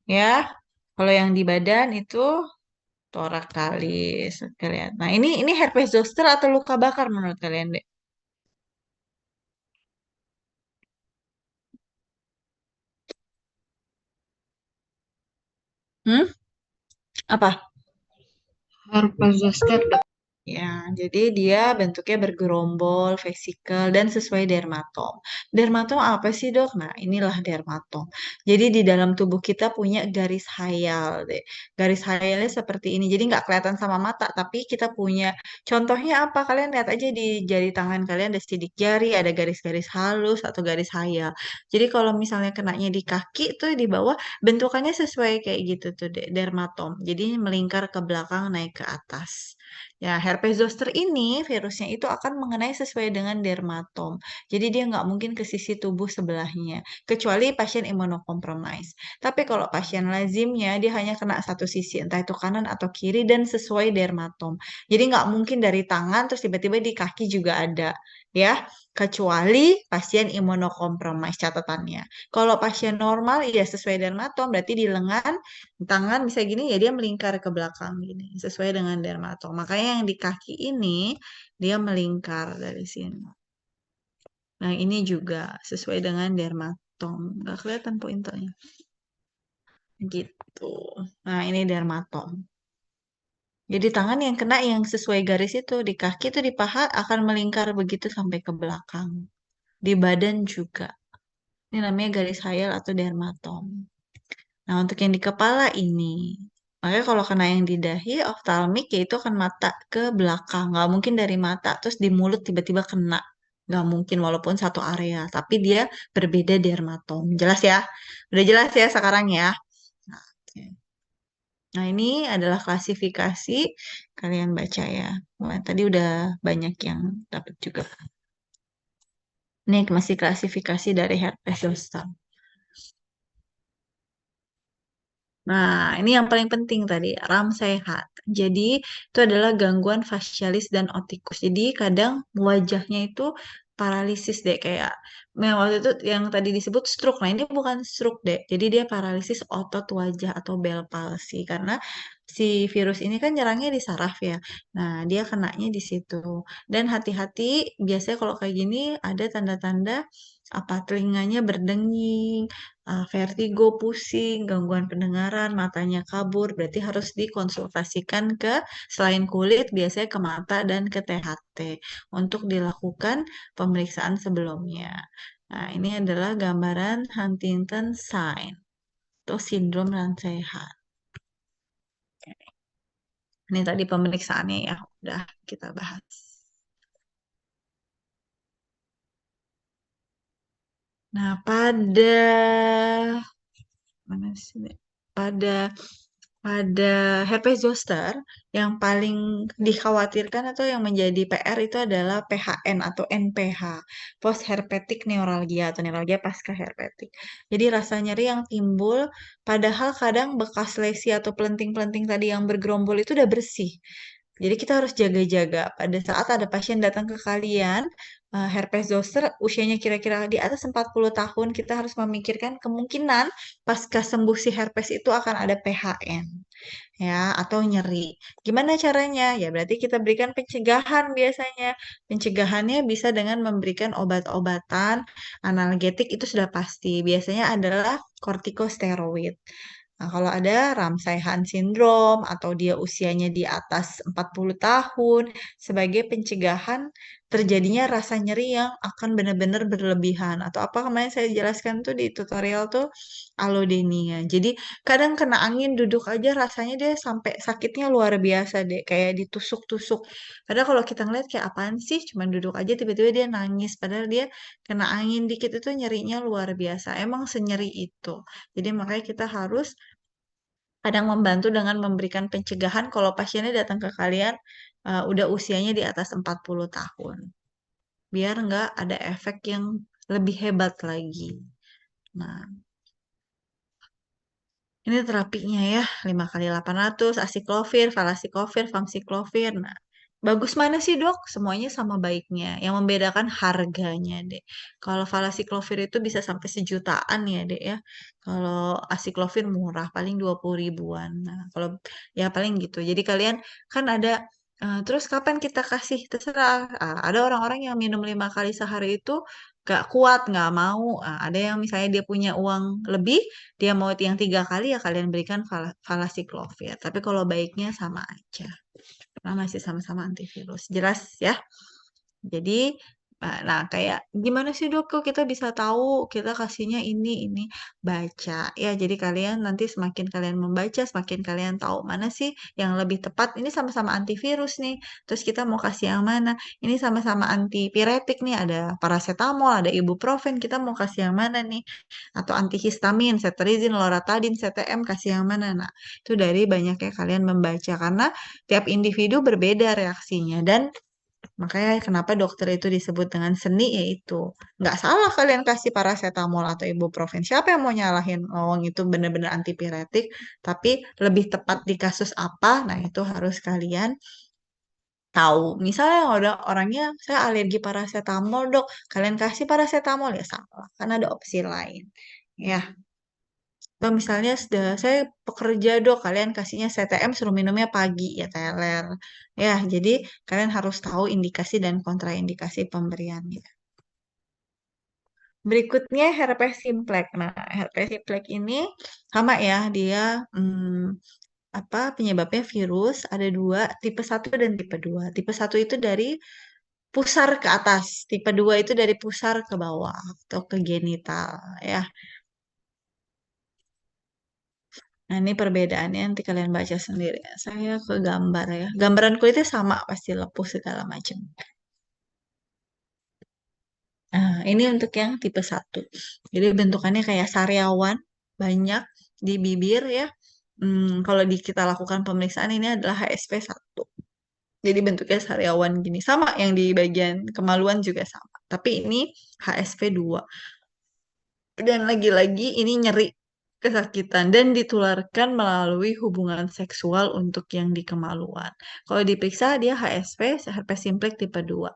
Ya. Kalau yang di badan itu torakalis. Kalian. Nah, ini herpes zoster atau luka bakar menurut kalian, Dek? Hmm? Apa? Herpes zoster, Dok. Ya, jadi dia bentuknya bergerombol, vesikel, dan sesuai dermatom. Dermatom apa sih, Dok? Nah, inilah dermatom. Jadi di dalam tubuh kita punya garis hayal, deh. Garis hayalnya seperti ini. Jadi nggak kelihatan sama mata, tapi kita punya. Contohnya apa? Kalian lihat aja di jari tangan kalian ada sidik jari, ada garis-garis halus atau garis hayal. Jadi kalau misalnya kenanya di kaki tuh di bawah, bentukannya sesuai kayak gitu tuh, deh, dermatom. Jadi melingkar ke belakang, naik ke atas. Ya, herpes zoster ini virusnya itu akan mengenai sesuai dengan dermatom. Jadi dia nggak mungkin ke sisi tubuh sebelahnya, kecuali pasien imunokompromis. Tapi kalau pasien lazimnya dia hanya kena satu sisi, entah itu kanan atau kiri dan sesuai dermatom. Jadi nggak mungkin dari tangan terus tiba-tiba di kaki juga ada, ya. Kecuali pasien imunokompromis catatannya. Kalau pasien normal, ya sesuai dermatom, berarti di lengan tangan bisa gini ya dia melingkar ke belakang gini sesuai dengan dermatom. Makanya yang di kaki ini dia melingkar dari sini. Nah, ini juga sesuai dengan dermatom. Nggak kelihatan pointernya. Gitu. Nah, ini dermatom. Jadi tangan yang kena yang sesuai garis itu di kaki itu di paha akan melingkar begitu sampai ke belakang. Di badan juga. Ini namanya garis hayal atau dermatom. Nah, untuk yang di kepala ini, makanya kalau kena yang di dahi, oftalmik yaitu akan mata ke belakang. Nggak mungkin dari mata, terus di mulut tiba-tiba kena. Nggak mungkin walaupun satu area, tapi dia berbeda dermatom. Jelas ya? Udah jelas ya sekarang ya? Nah, oke. Nah, ini adalah klasifikasi. Kalian baca ya. Wah, tadi udah banyak yang dapat juga. Ini masih klasifikasi dari herpes zoster. Nah, ini yang paling penting tadi, RAM sehat. Jadi, itu adalah gangguan fasialis dan otikus. Jadi, kadang wajahnya itu paralisis deh, kayak yang waktu itu yang tadi disebut stroke. Nah, ini bukan stroke deh. Jadi, dia paralisis otot wajah atau Bell palsy. Karena si virus ini kan nyerangnya di saraf ya. Nah, dia kenanya di situ. Dan hati-hati, biasanya kalau kayak gini ada tanda-tanda apa telinganya berdenging, vertigo, pusing, gangguan pendengaran, matanya kabur, berarti harus dikonsultasikan ke selain kulit, biasanya ke mata dan ke THT untuk dilakukan pemeriksaan sebelumnya. Nah, ini adalah gambaran Huntington sign atau sindrom rantai-sehat. Ini tadi pemeriksaannya ya, udah kita bahas. Nah, mana sih? Pada pada herpes zoster yang paling dikhawatirkan atau yang menjadi PR itu adalah PHN atau NPH, post herpetic neuralgia atau neuralgia pasca herpetic. Jadi rasa nyeri yang timbul padahal kadang bekas lesi atau pelenting-pelenting tadi yang bergerombol itu udah bersih. Jadi kita harus jaga-jaga. Pada saat ada pasien datang ke kalian, herpes zoster usianya kira-kira di atas 40 tahun, kita harus memikirkan kemungkinan pasca sembuh si herpes itu akan ada PHN ya atau nyeri. Gimana caranya? Ya berarti kita berikan pencegahan biasanya. Pencegahannya bisa dengan memberikan obat-obatan analgetik itu sudah pasti. Biasanya adalah kortikosteroid. Nah, kalau ada Ramsay Hunt syndrome atau dia usianya di atas 40 tahun sebagai pencegahan terjadinya rasa nyeri yang akan benar-benar berlebihan atau apa kemarin saya jelaskan tuh di tutorial tuh allodynia. Jadi kadang kena angin duduk aja rasanya dia sampai sakitnya luar biasa deh kayak ditusuk-tusuk. Padahal kalau kita ngeliat kayak apaan sih cuman duduk aja tiba-tiba dia nangis padahal dia kena angin dikit itu nyerinya luar biasa. Emang senyeri itu. Jadi makanya kita harus Kadang membantu dengan memberikan pencegahan kalau pasiennya datang ke kalian udah usianya di atas 40 tahun. Biar nggak ada efek yang lebih hebat lagi. Nah, ini terapinya ya, 5 kali 800, asiklovir, valasiklovir, famsiklovir. Nah, bagus mana sih dok? Semuanya sama baiknya. Yang membedakan harganya deh. Kalau valasiklovir itu bisa sampai sejutaan ya dek ya. Kalau asiklovir murah, paling 20 ribuan. Nah, kalau ya paling gitu. Jadi kalian kan ada, terus kapan kita kasih? Terserah. Ada orang-orang yang minum 5 kali sehari itu gak kuat, nggak mau. Ada yang misalnya dia punya uang lebih, dia mau yang 3 kali ya kalian berikan valasiklovir. Tapi kalau baiknya sama aja. Karena masih sama-sama antivirus. Jelas ya? Jadi, nah kayak gimana sih dok kok kita bisa tahu kita kasihnya ini baca ya. Jadi kalian nanti semakin kalian membaca, semakin kalian tahu mana sih yang lebih tepat. Ini sama-sama antivirus nih. Terus kita mau kasih yang mana? Ini sama-sama antipiretik nih. Ada paracetamol, ada ibuprofen. Kita mau kasih yang mana nih? Atau antihistamin, cetirizine, loratadine, CTM kasih yang mana? Nah, itu dari banyaknya kalian membaca karena tiap individu berbeda reaksinya dan makanya kenapa dokter itu disebut dengan seni yaitu nggak salah kalian kasih paracetamol atau ibuprofen. Siapa yang mau nyalahin wong itu benar-benar antipiretik, tapi lebih tepat di kasus apa? Nah, itu harus kalian tahu. Misalnya ada orangnya saya alergi paracetamol, Dok. Kalian kasih paracetamol ya salah, karena ada opsi lain. Ya, atau misalnya sudah saya pekerja dok, kalian kasihnya CTM suruh minumnya pagi ya teler. Ya, jadi kalian harus tahu indikasi dan kontraindikasi pemberiannya. Berikutnya herpes simplex. Nah, herpes simplex ini sama ya, dia penyebabnya virus ada dua, tipe 1 dan tipe 2. Tipe 1 itu dari pusar ke atas, tipe 2 itu dari pusar ke bawah atau ke genital ya. Nah, ini perbedaannya nanti kalian baca sendiri. Saya ke gambar ya. Gambaran kulitnya sama, pasti lepuh segala macam. Nah, ini untuk yang tipe 1. Jadi bentukannya kayak sariawan, banyak di bibir ya. Kalau kita lakukan pemeriksaan ini adalah HSP 1. Jadi bentuknya sariawan gini. Sama yang di bagian kemaluan juga sama. Tapi ini HSP 2. Dan lagi-lagi ini nyeri kesakitan dan ditularkan melalui hubungan seksual untuk yang di kemaluan. Kalau diperiksa dia HSP, herpes simplex tipe 2.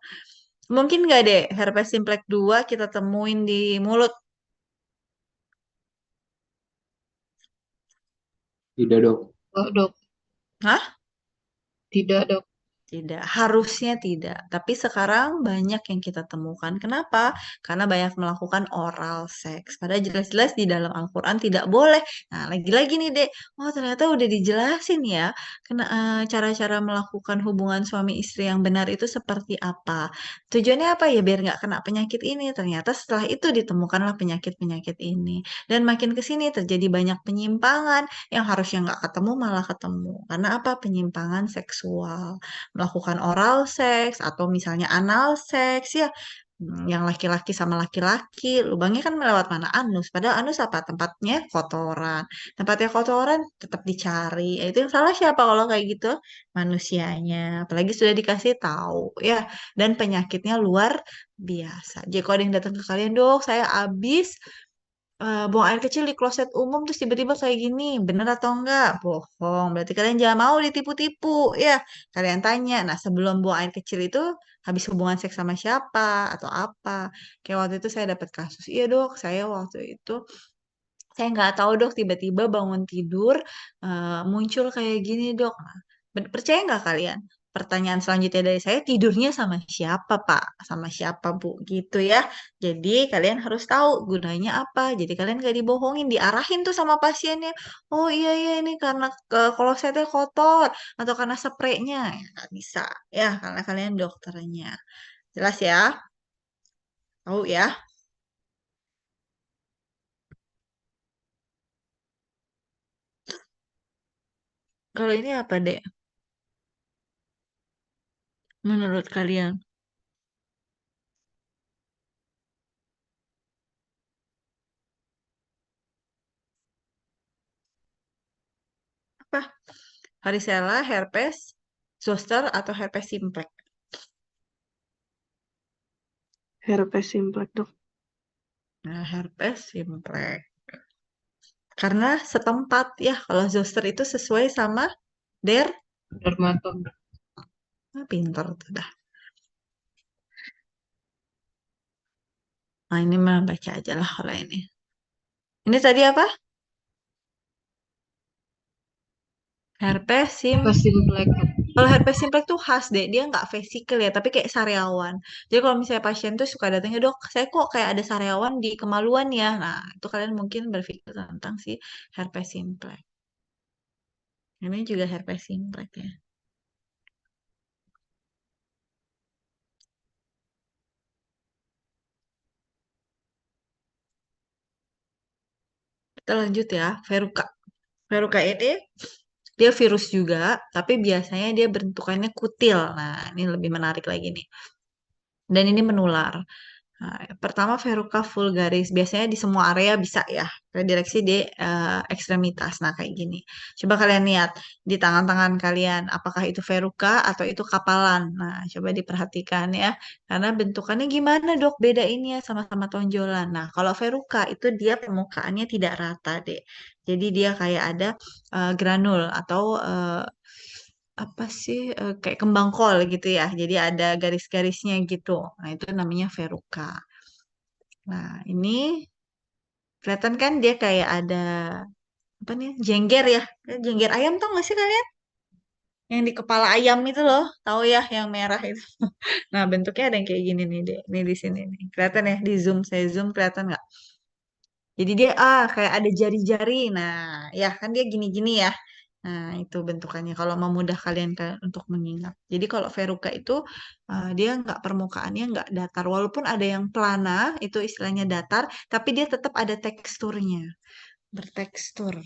Mungkin nggak deh herpes simplex 2 kita temuin di mulut? Tidak dok. Oh, dok. Hah? Tidak, dok. Tidak, harusnya tidak. Tapi sekarang banyak yang kita temukan. Kenapa? Karena banyak melakukan oral seks. Padahal jelas-jelas di dalam Al-Quran tidak boleh. Nah, lagi-lagi nih, Dek. Oh, ternyata udah dijelasin ya. Cara-cara melakukan hubungan suami istri yang benar itu seperti apa. Tujuannya apa ya? Biar nggak kena penyakit ini. Ternyata setelah itu ditemukanlah penyakit-penyakit ini. Dan makin ke sini terjadi banyak penyimpangan yang harusnya nggak ketemu malah ketemu. Karena apa? Penyimpangan seksual melakukan oral seks atau misalnya anal seks ya. Yang laki-laki sama laki-laki, lubangnya kan melewat mana? Anus. Padahal anus apa? Tempatnya kotoran. Tempatnya kotoran tetap dicari. Itu yang salah siapa kalau kayak gitu? Manusianya. Apalagi sudah dikasih tahu ya. Dan penyakitnya luar biasa. Jadi kalau ada yang datang ke kalian, dok, saya habis buang air kecil di kloset umum terus tiba-tiba kayak gini, bener atau enggak? Bohong. Berarti kalian jangan mau ditipu-tipu, ya. Kalian tanya, nah sebelum buang air kecil itu habis hubungan seks sama siapa atau apa? Kayak waktu itu saya dapat kasus, iya dok, saya waktu itu saya nggak tahu dok, tiba-tiba bangun tidur muncul kayak gini dok. Nah, percaya nggak kalian? Pertanyaan selanjutnya dari saya, tidurnya sama siapa Pak? Sama siapa Bu? Gitu ya. Jadi kalian harus tahu gunanya apa. Jadi kalian gak dibohongin, diarahin tuh sama pasiennya. Oh iya iya ini karena klosetnya kotor atau karena spraynya. Ya, nggak bisa ya karena kalian dokternya. Jelas ya? Tahu ya? Kalau ini apa dek? Menurut kalian? Apa? Varicella, herpes, zoster, atau herpes simplex? Herpes simplex, Dok. Nah, herpes simplex. Karena setempat ya, kalau zoster itu sesuai sama der. Dermatom. Pinter tuh dah. Nah, ini mah baca aja lah kalau ini. Ini tadi apa? Herpes simplex. Simplex. Kalau herpes simplex tuh khas deh, dia nggak vesikel ya, tapi kayak sariawan. Jadi kalau misalnya pasien tuh suka datangnya, dok, saya kok kayak ada sariawan di kemaluan ya. Nah, itu kalian mungkin berpikir tentang si herpes simplex. Ini juga herpes simplex ya. Kita lanjut ya, Verruca. Verruca ini dia virus juga, tapi biasanya dia bentukannya kutil. Nah, ini lebih menarik lagi nih. Dan ini menular. Nah, pertama Verruca vulgaris, biasanya di semua area bisa ya, redireksi di ekstremitas. Nah, kayak gini. Coba kalian lihat di tangan-tangan kalian, apakah itu Verruca atau itu kapalan. Nah, coba diperhatikan ya, karena bentukannya gimana dok? Beda ini ya sama-sama tonjolan. Nah, kalau Verruca itu dia permukaannya tidak rata deh. Jadi dia kayak ada granul atau apa sih kayak kembang kol gitu ya. Jadi ada garis-garisnya gitu. Nah, itu namanya Verruca. Nah, ini kelihatan kan dia kayak ada apa nih? Jengger ya. Jengger ayam tau gak sih kalian? Yang di kepala ayam itu loh, tahu ya yang merah itu. Nah, bentuknya ada yang kayak gini nih deh. Ini di sini nih. Kelihatan ya di zoom, saya zoom kelihatan nggak? Jadi dia kayak ada jari-jari. Nah, ya kan dia gini-gini ya. Nah, itu bentukannya kalau memudah kalian untuk mengingat. Jadi kalau Verruca itu dia nggak permukaannya nggak datar. Walaupun ada yang plana, itu istilahnya datar, tapi dia tetap ada teksturnya, bertekstur.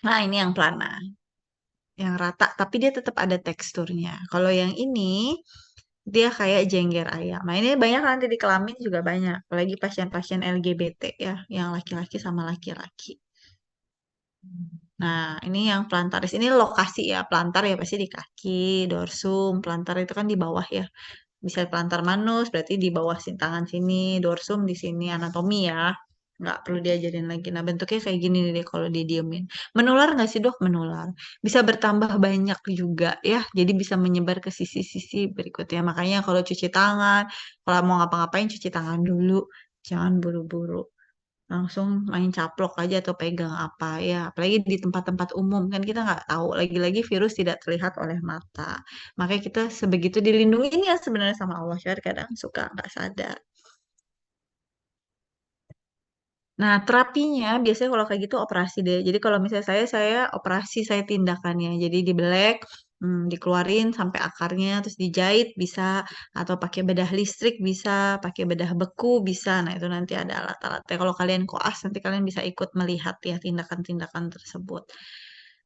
Nah, ini yang plana, yang rata, tapi dia tetap ada teksturnya. Kalau yang ini dia kayak jengger ayam. Nah, ini banyak nanti di kelamin juga banyak, apalagi pasien-pasien LGBT ya, yang laki-laki sama laki-laki. Nah, ini yang plantaris. Ini lokasi ya. Plantar ya pasti di kaki, dorsum. Plantar itu kan di bawah ya. Bisa plantar manus, berarti di bawah tangan sini. Dorsum di sini. Anatomi ya. Nggak perlu diajarin lagi. Nah, bentuknya kayak gini nih deh kalau didiemin. Menular nggak sih dok? Menular. Bisa bertambah banyak juga ya. Jadi bisa menyebar ke sisi-sisi berikutnya. Makanya kalau cuci tangan, kalau mau ngapa-ngapain cuci tangan dulu. Jangan buru-buru langsung main caplok aja atau pegang apa ya, apalagi di tempat-tempat umum kan kita nggak tahu, lagi-lagi virus tidak terlihat oleh mata, makanya kita sebegitu dilindungi ya sebenarnya sama Allah, cuma kadang suka nggak sadar. Nah, terapinya biasanya kalau kayak gitu operasi deh. Jadi kalau misalnya saya operasi, saya tindakannya. Jadi dibelek, dikeluarin sampai akarnya, terus dijahit bisa, atau pakai bedah listrik bisa, pakai bedah beku bisa. Nah, itu nanti ada alat-alatnya. Kalau kalian koas, nanti kalian bisa ikut melihat ya tindakan-tindakan tersebut.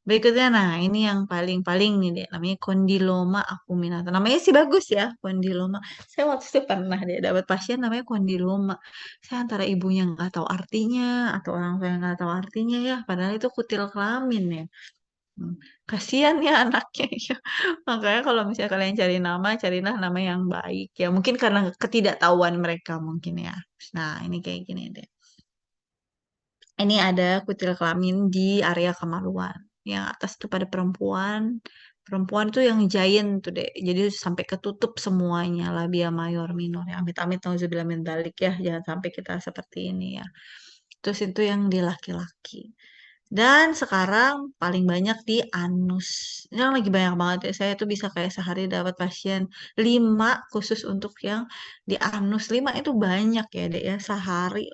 Berikutnya, nah ini yang paling-paling nih deh, namanya kondiloma acuminata. Namanya sih bagus ya, kondiloma. Saya waktu itu pernah deh dapat pasien namanya kondiloma. Saya antara ibunya nggak tahu artinya atau orang tua yang nggak tahu artinya ya, padahal itu kutil kelamin ya. Hmm, Kasihan ya anaknya ya. Makanya kalau misalnya kalian cari nama, carilah nama yang baik ya. Mungkin karena ketidaktahuan mereka mungkin ya. Nah, ini kayak gini deh. Ini ada kutil kelamin di area kemaluan. Yang atas itu pada perempuan. Perempuan tuh yang giant tuh deh. Jadi sampai ketutup semuanya. Labia mayor minor. Ya, amit-amit nauzubillah min dzalik ya. Jangan sampai kita seperti ini ya. Terus itu yang di laki-laki. Dan sekarang paling banyak di anus. Yang lagi banyak banget ya. Saya tuh bisa kayak sehari dapat pasien 5 khusus untuk yang di anus. 5 itu banyak ya deh ya. Sehari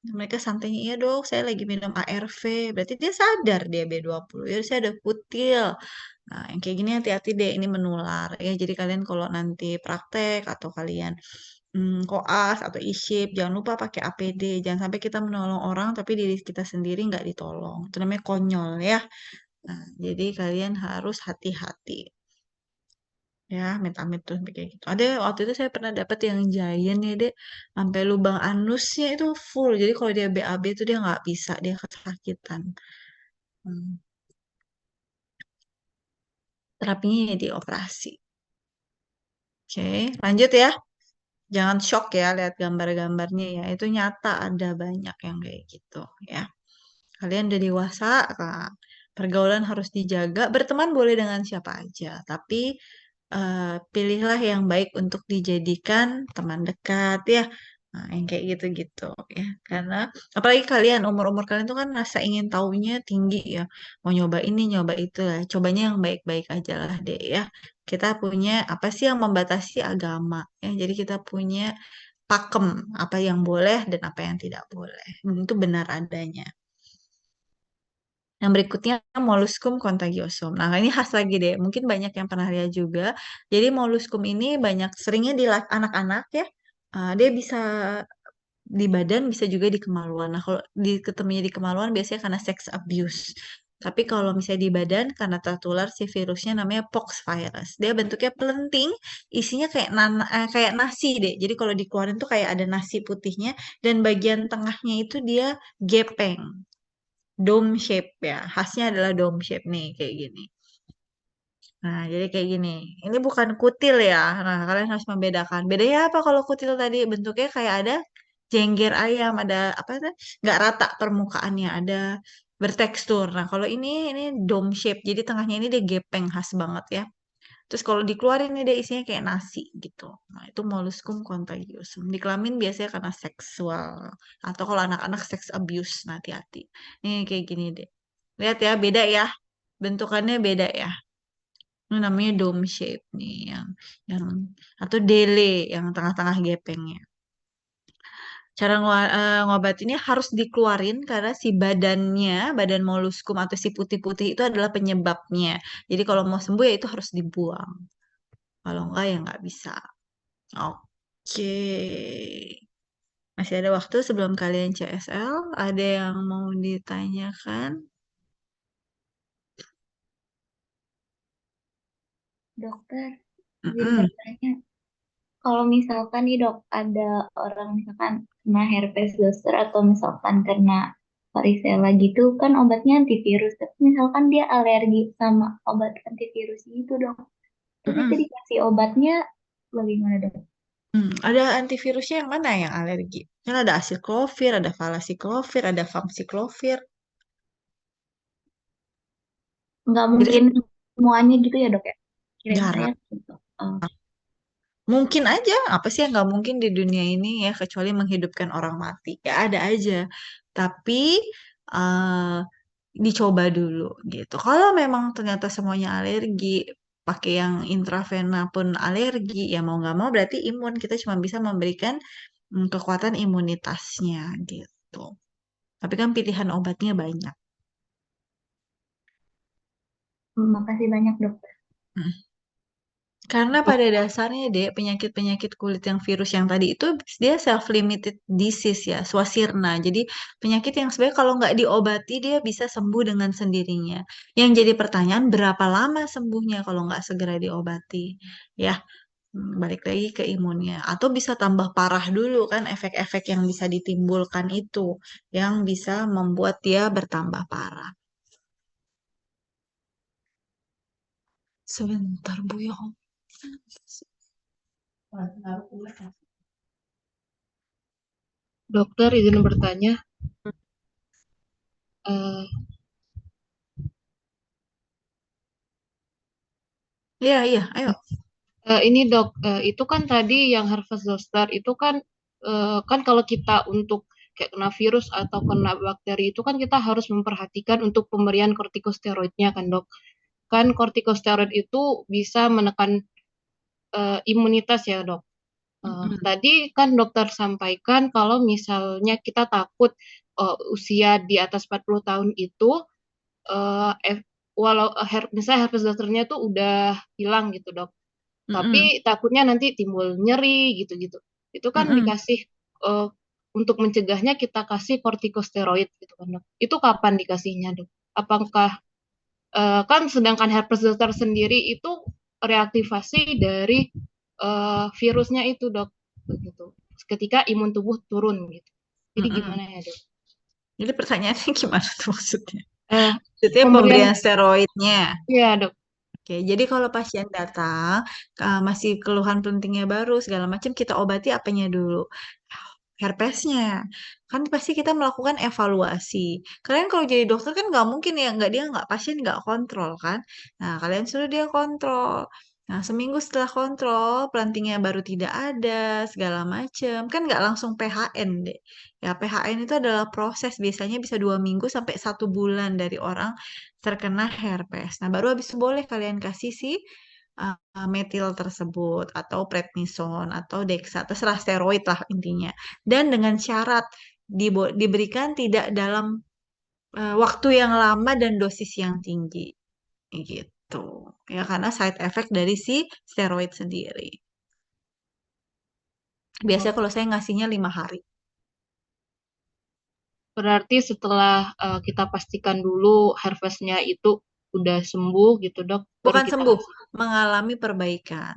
mereka santainya, iya dok, saya lagi minum ARV. Berarti dia sadar dia B20. Ya saya ada kutil. Nah, yang kayak gini hati-hati deh, ini menular. Ya, jadi kalian kalau nanti praktek atau kalian koas atau isip, jangan lupa pakai APD. Jangan sampai kita menolong orang, tapi diri kita sendiri nggak ditolong. Itu namanya konyol ya. Nah, jadi kalian harus hati-hati. Ya, amit-amit tuh kayak gitu. Ada waktu itu saya pernah dapat yang giant ya deh, sampai lubang anusnya itu full. Jadi kalau dia BAB itu dia nggak bisa, dia kesakitan. Hmm, Terapinya di operasi. Oke, lanjut ya. Jangan shock ya lihat gambar-gambarnya ya. Itu nyata ada banyak yang kayak gitu ya. Kalian udah dewasa, Kak. Pergaulan harus dijaga. Berteman boleh dengan siapa aja, tapi pilihlah yang baik untuk dijadikan teman dekat ya. Nah, yang kayak gitu-gitu ya. Karena apalagi kalian umur-umur kalian tuh kan rasa ingin tahunya tinggi ya. Mau nyoba ini, nyoba itu lah. Cobanya yang baik-baik aja lah deh ya. Kita punya apa sih yang membatasi agama ya. Jadi kita punya pakem apa yang boleh dan apa yang tidak boleh. Itu benar adanya. Yang berikutnya molluscum contagiosum. Nah, ini khas lagi deh. Mungkin banyak yang pernah lihat juga. Jadi molluscum ini banyak seringnya di anak-anak ya. Dia bisa di badan, bisa juga di kemaluan. Nah, kalau ketemunya di kemaluan biasanya karena sex abuse. Tapi kalau misalnya di badan karena tertular si virusnya namanya pox virus. Dia bentuknya pelenting, isinya kayak nasi deh. Jadi kalau dikeluarin tuh kayak ada nasi putihnya dan bagian tengahnya itu dia gepeng dome shape ya. Khasnya adalah dome shape nih kayak gini. Nah, jadi kayak gini. Ini bukan kutil ya. Nah, kalian harus membedakan. Bedanya apa kalau kutil tadi bentuknya kayak ada jengger ayam, ada apa itu? Nggak rata permukaannya, ada bertekstur. Nah, kalau ini dome shape. Jadi tengahnya ini dia gepeng khas banget ya. Terus kalau dikeluarin nih dia isinya kayak nasi gitu. Nah, itu molluscum contagiosum. Di kelamin biasanya karena seksual. Atau kalau anak-anak seks abuse, nah hati-hati. Nih kayak gini deh. Lihat ya, beda ya. Bentukannya beda ya. Ini namanya dome shape nih yang atau dele yang tengah-tengah gepengnya. Cara ngobatinnya harus dikeluarin karena si badan moluskum atau si putih-putih itu adalah penyebabnya. Jadi kalau mau sembuh ya itu harus dibuang. Kalau enggak ya nggak bisa. Oke. Masih ada waktu sebelum kalian CSL. Ada yang mau ditanyakan? Dokter, izin Mm-mm. bertanya, kalau misalkan nih dok, ada orang misalkan kena herpes zoster atau misalkan kena varicella gitu, kan obatnya antivirus. Tapi misalkan dia alergi sama obat antivirus gitu dok, itu bisa Mm-mm. dikasih obatnya bagaimana dok? Ada antivirusnya yang mana yang alergi? Kan ada acyclovir, ada valaciclovir, ada famciclovir. Nggak Jadi mungkin semuanya gitu ya dok ya? Kirain saya jarang. gitu. Oh, Mungkin aja, apa sih yang nggak mungkin di dunia ini ya kecuali menghidupkan orang mati. Ya ada aja. Tapi eh, dicoba dulu gitu. Kalau memang ternyata semuanya alergi, pakai yang intravena pun alergi, ya mau nggak mau berarti imun. Kita cuma bisa memberikan kekuatan imunitasnya gitu. Tapi kan pilihan obatnya banyak. makasih banyak dokter. Hmm. Karena pada dasarnya deh penyakit-penyakit kulit yang virus yang tadi itu dia self-limited disease ya, swasirna. Jadi penyakit yang sebenarnya kalau nggak diobati dia bisa sembuh dengan sendirinya. Yang jadi pertanyaan berapa lama sembuhnya kalau nggak segera diobati? Ya, balik lagi ke imunnya. Atau bisa tambah parah dulu kan efek-efek yang bisa ditimbulkan itu yang bisa membuat dia bertambah parah. Sebentar Bu ya. Dokter, izin bertanya. Eh, Iya, iya, ayo. ini dok, itu kan tadi yang Harvest Zoster itu kan kan kalau kita untuk kayak kena virus atau kena bakteri itu kan kita harus memperhatikan untuk pemberian kortikosteroidnya kan dok. Kan kortikosteroid itu bisa menekan imunitas ya dok. Tadi kan dokter sampaikan kalau misalnya kita takut usia di atas 40 tahun itu eh, ef- walau misalnya herpes zosternya tuh udah hilang gitu dok, Mm-mm, tapi takutnya nanti timbul nyeri gitu-gitu. Itu kan mm-mm. dikasih eh, untuk mencegahnya kita kasih kortikosteroid gitu kan dok. Itu kapan dikasihnya dok? Apakah kan sedangkan herpes zoster sendiri itu reaktivasi dari virusnya itu dok, begitu. Ketika imun tubuh turun gitu. Jadi Mm-mm. gimana ya dok? Jadi pertanyaannya gimana tuh maksudnya? Maksudnya pemberian pemberian steroidnya. ya dok. Oke, jadi kalau pasien datang masih keluhan pentingnya baru segala macam, kita obati apanya dulu? Herpesnya. Kan pasti kita melakukan evaluasi. Kalian kalau jadi dokter kan nggak mungkin ya, nggak pasien nggak kontrol kan? Nah, kalian suruh dia kontrol. Nah, seminggu setelah kontrol, pelantingnya baru tidak ada, segala macam. Kan nggak langsung PHN deh. Ya, PHN itu adalah proses, biasanya bisa 2 minggu sampai 1 bulan dari orang terkena herpes. Nah, baru habis itu boleh kalian kasih si metil tersebut atau prednison atau dexa, terserah steroid lah intinya. Dan dengan syarat diberikan tidak dalam waktu yang lama dan dosis yang tinggi. Gitu. Ya, karena side effect dari si steroid sendiri. Biasanya kalau saya ngasihnya 5 hari. Berarti setelah kita pastikan dulu herpesnya itu udah sembuh gitu dok, baru Bukan kita sembuh, kasih. mengalami perbaikan.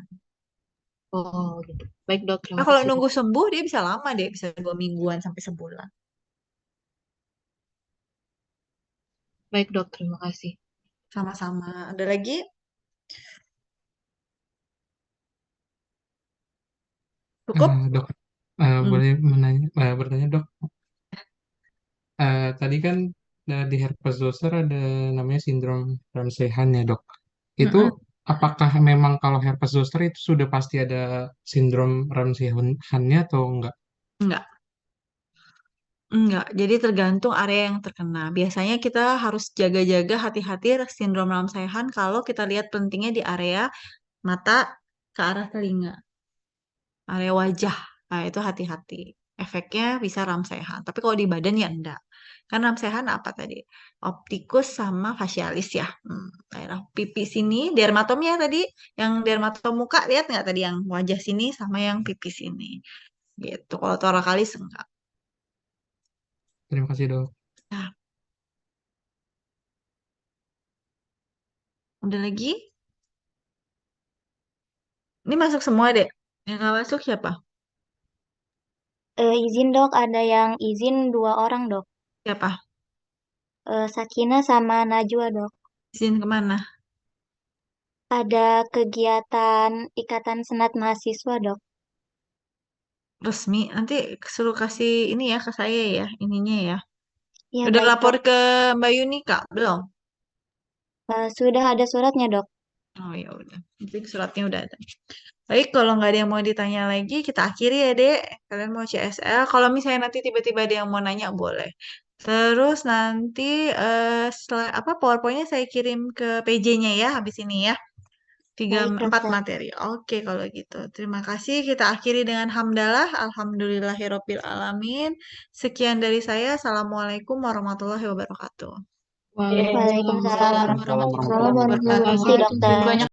Oh gitu. Baik dok, Nah, terima kalau kasih dok. nunggu sembuh dia bisa lama deh, bisa 2 mingguan sampai sebulan. Baik dok, terima kasih. Sama-sama. Ada lagi? Cukup? Dok, Hmm. boleh bertanya dok? Tadi kan di herpes zoster ada namanya sindrom Ramsay-Hunt ya dok. Itu Mm-mm. apakah memang kalau herpes zoster itu sudah pasti ada sindrom Ramsay-Hunt-nya atau enggak? Enggak. Enggak, jadi tergantung area yang terkena. Biasanya kita harus jaga-jaga hati-hati sindrom Ramsay-Hunt kalau kita lihat pentingnya di area mata ke arah telinga, area wajah. Nah, itu hati-hati. Efeknya bisa Ramsay-Hunt. Tapi kalau di badan ya enggak. Kan Ramsay-Hunt apa tadi? Optikus sama facialis ya. Daerah pipi sini, dermatomnya tadi, yang dermatom muka, lihat nggak tadi yang wajah sini sama yang pipi sini. Gitu. Kalau thoracalis enggak. Terima kasih dok. Nah, udah lagi? Ini masuk semua deh. Yang nggak masuk siapa? Izin dok, ada yang izin 2 orang dok. Siapa? Sakina sama Najwa dok. Izin kemana? Ada kegiatan Ikatan Senat Mahasiswa dok. Resmi. Nanti suruh kasih ini ya ke saya ya, ininya ya. Ya Udah baik lapor dok. ke Mbak Yunika? Belum? Sudah ada suratnya dok. Oh ya udah. Mungkin suratnya udah ada. Baik, kalau nggak ada yang mau ditanya lagi, kita akhiri ya, Dek. Kalian mau CSL. Kalau misalnya nanti tiba-tiba ada yang mau nanya, boleh. Terus nanti setelah apa PowerPoint-nya saya kirim ke PJ-nya ya, habis ini ya. Baik 4 dokter. materi. Oke, kalau gitu. Terima kasih. Kita akhiri dengan hamdalah. Alhamdulillahirabbil alamin. Sekian dari saya. Assalamualaikum warahmatullahi wabarakatuh. Waalaikumsalam Waalaikumsalam Waalaikumsalam warahmatullahi warahmatullahi warahmatullahi wabarakatuh. wabarakatuh dokter. Banyak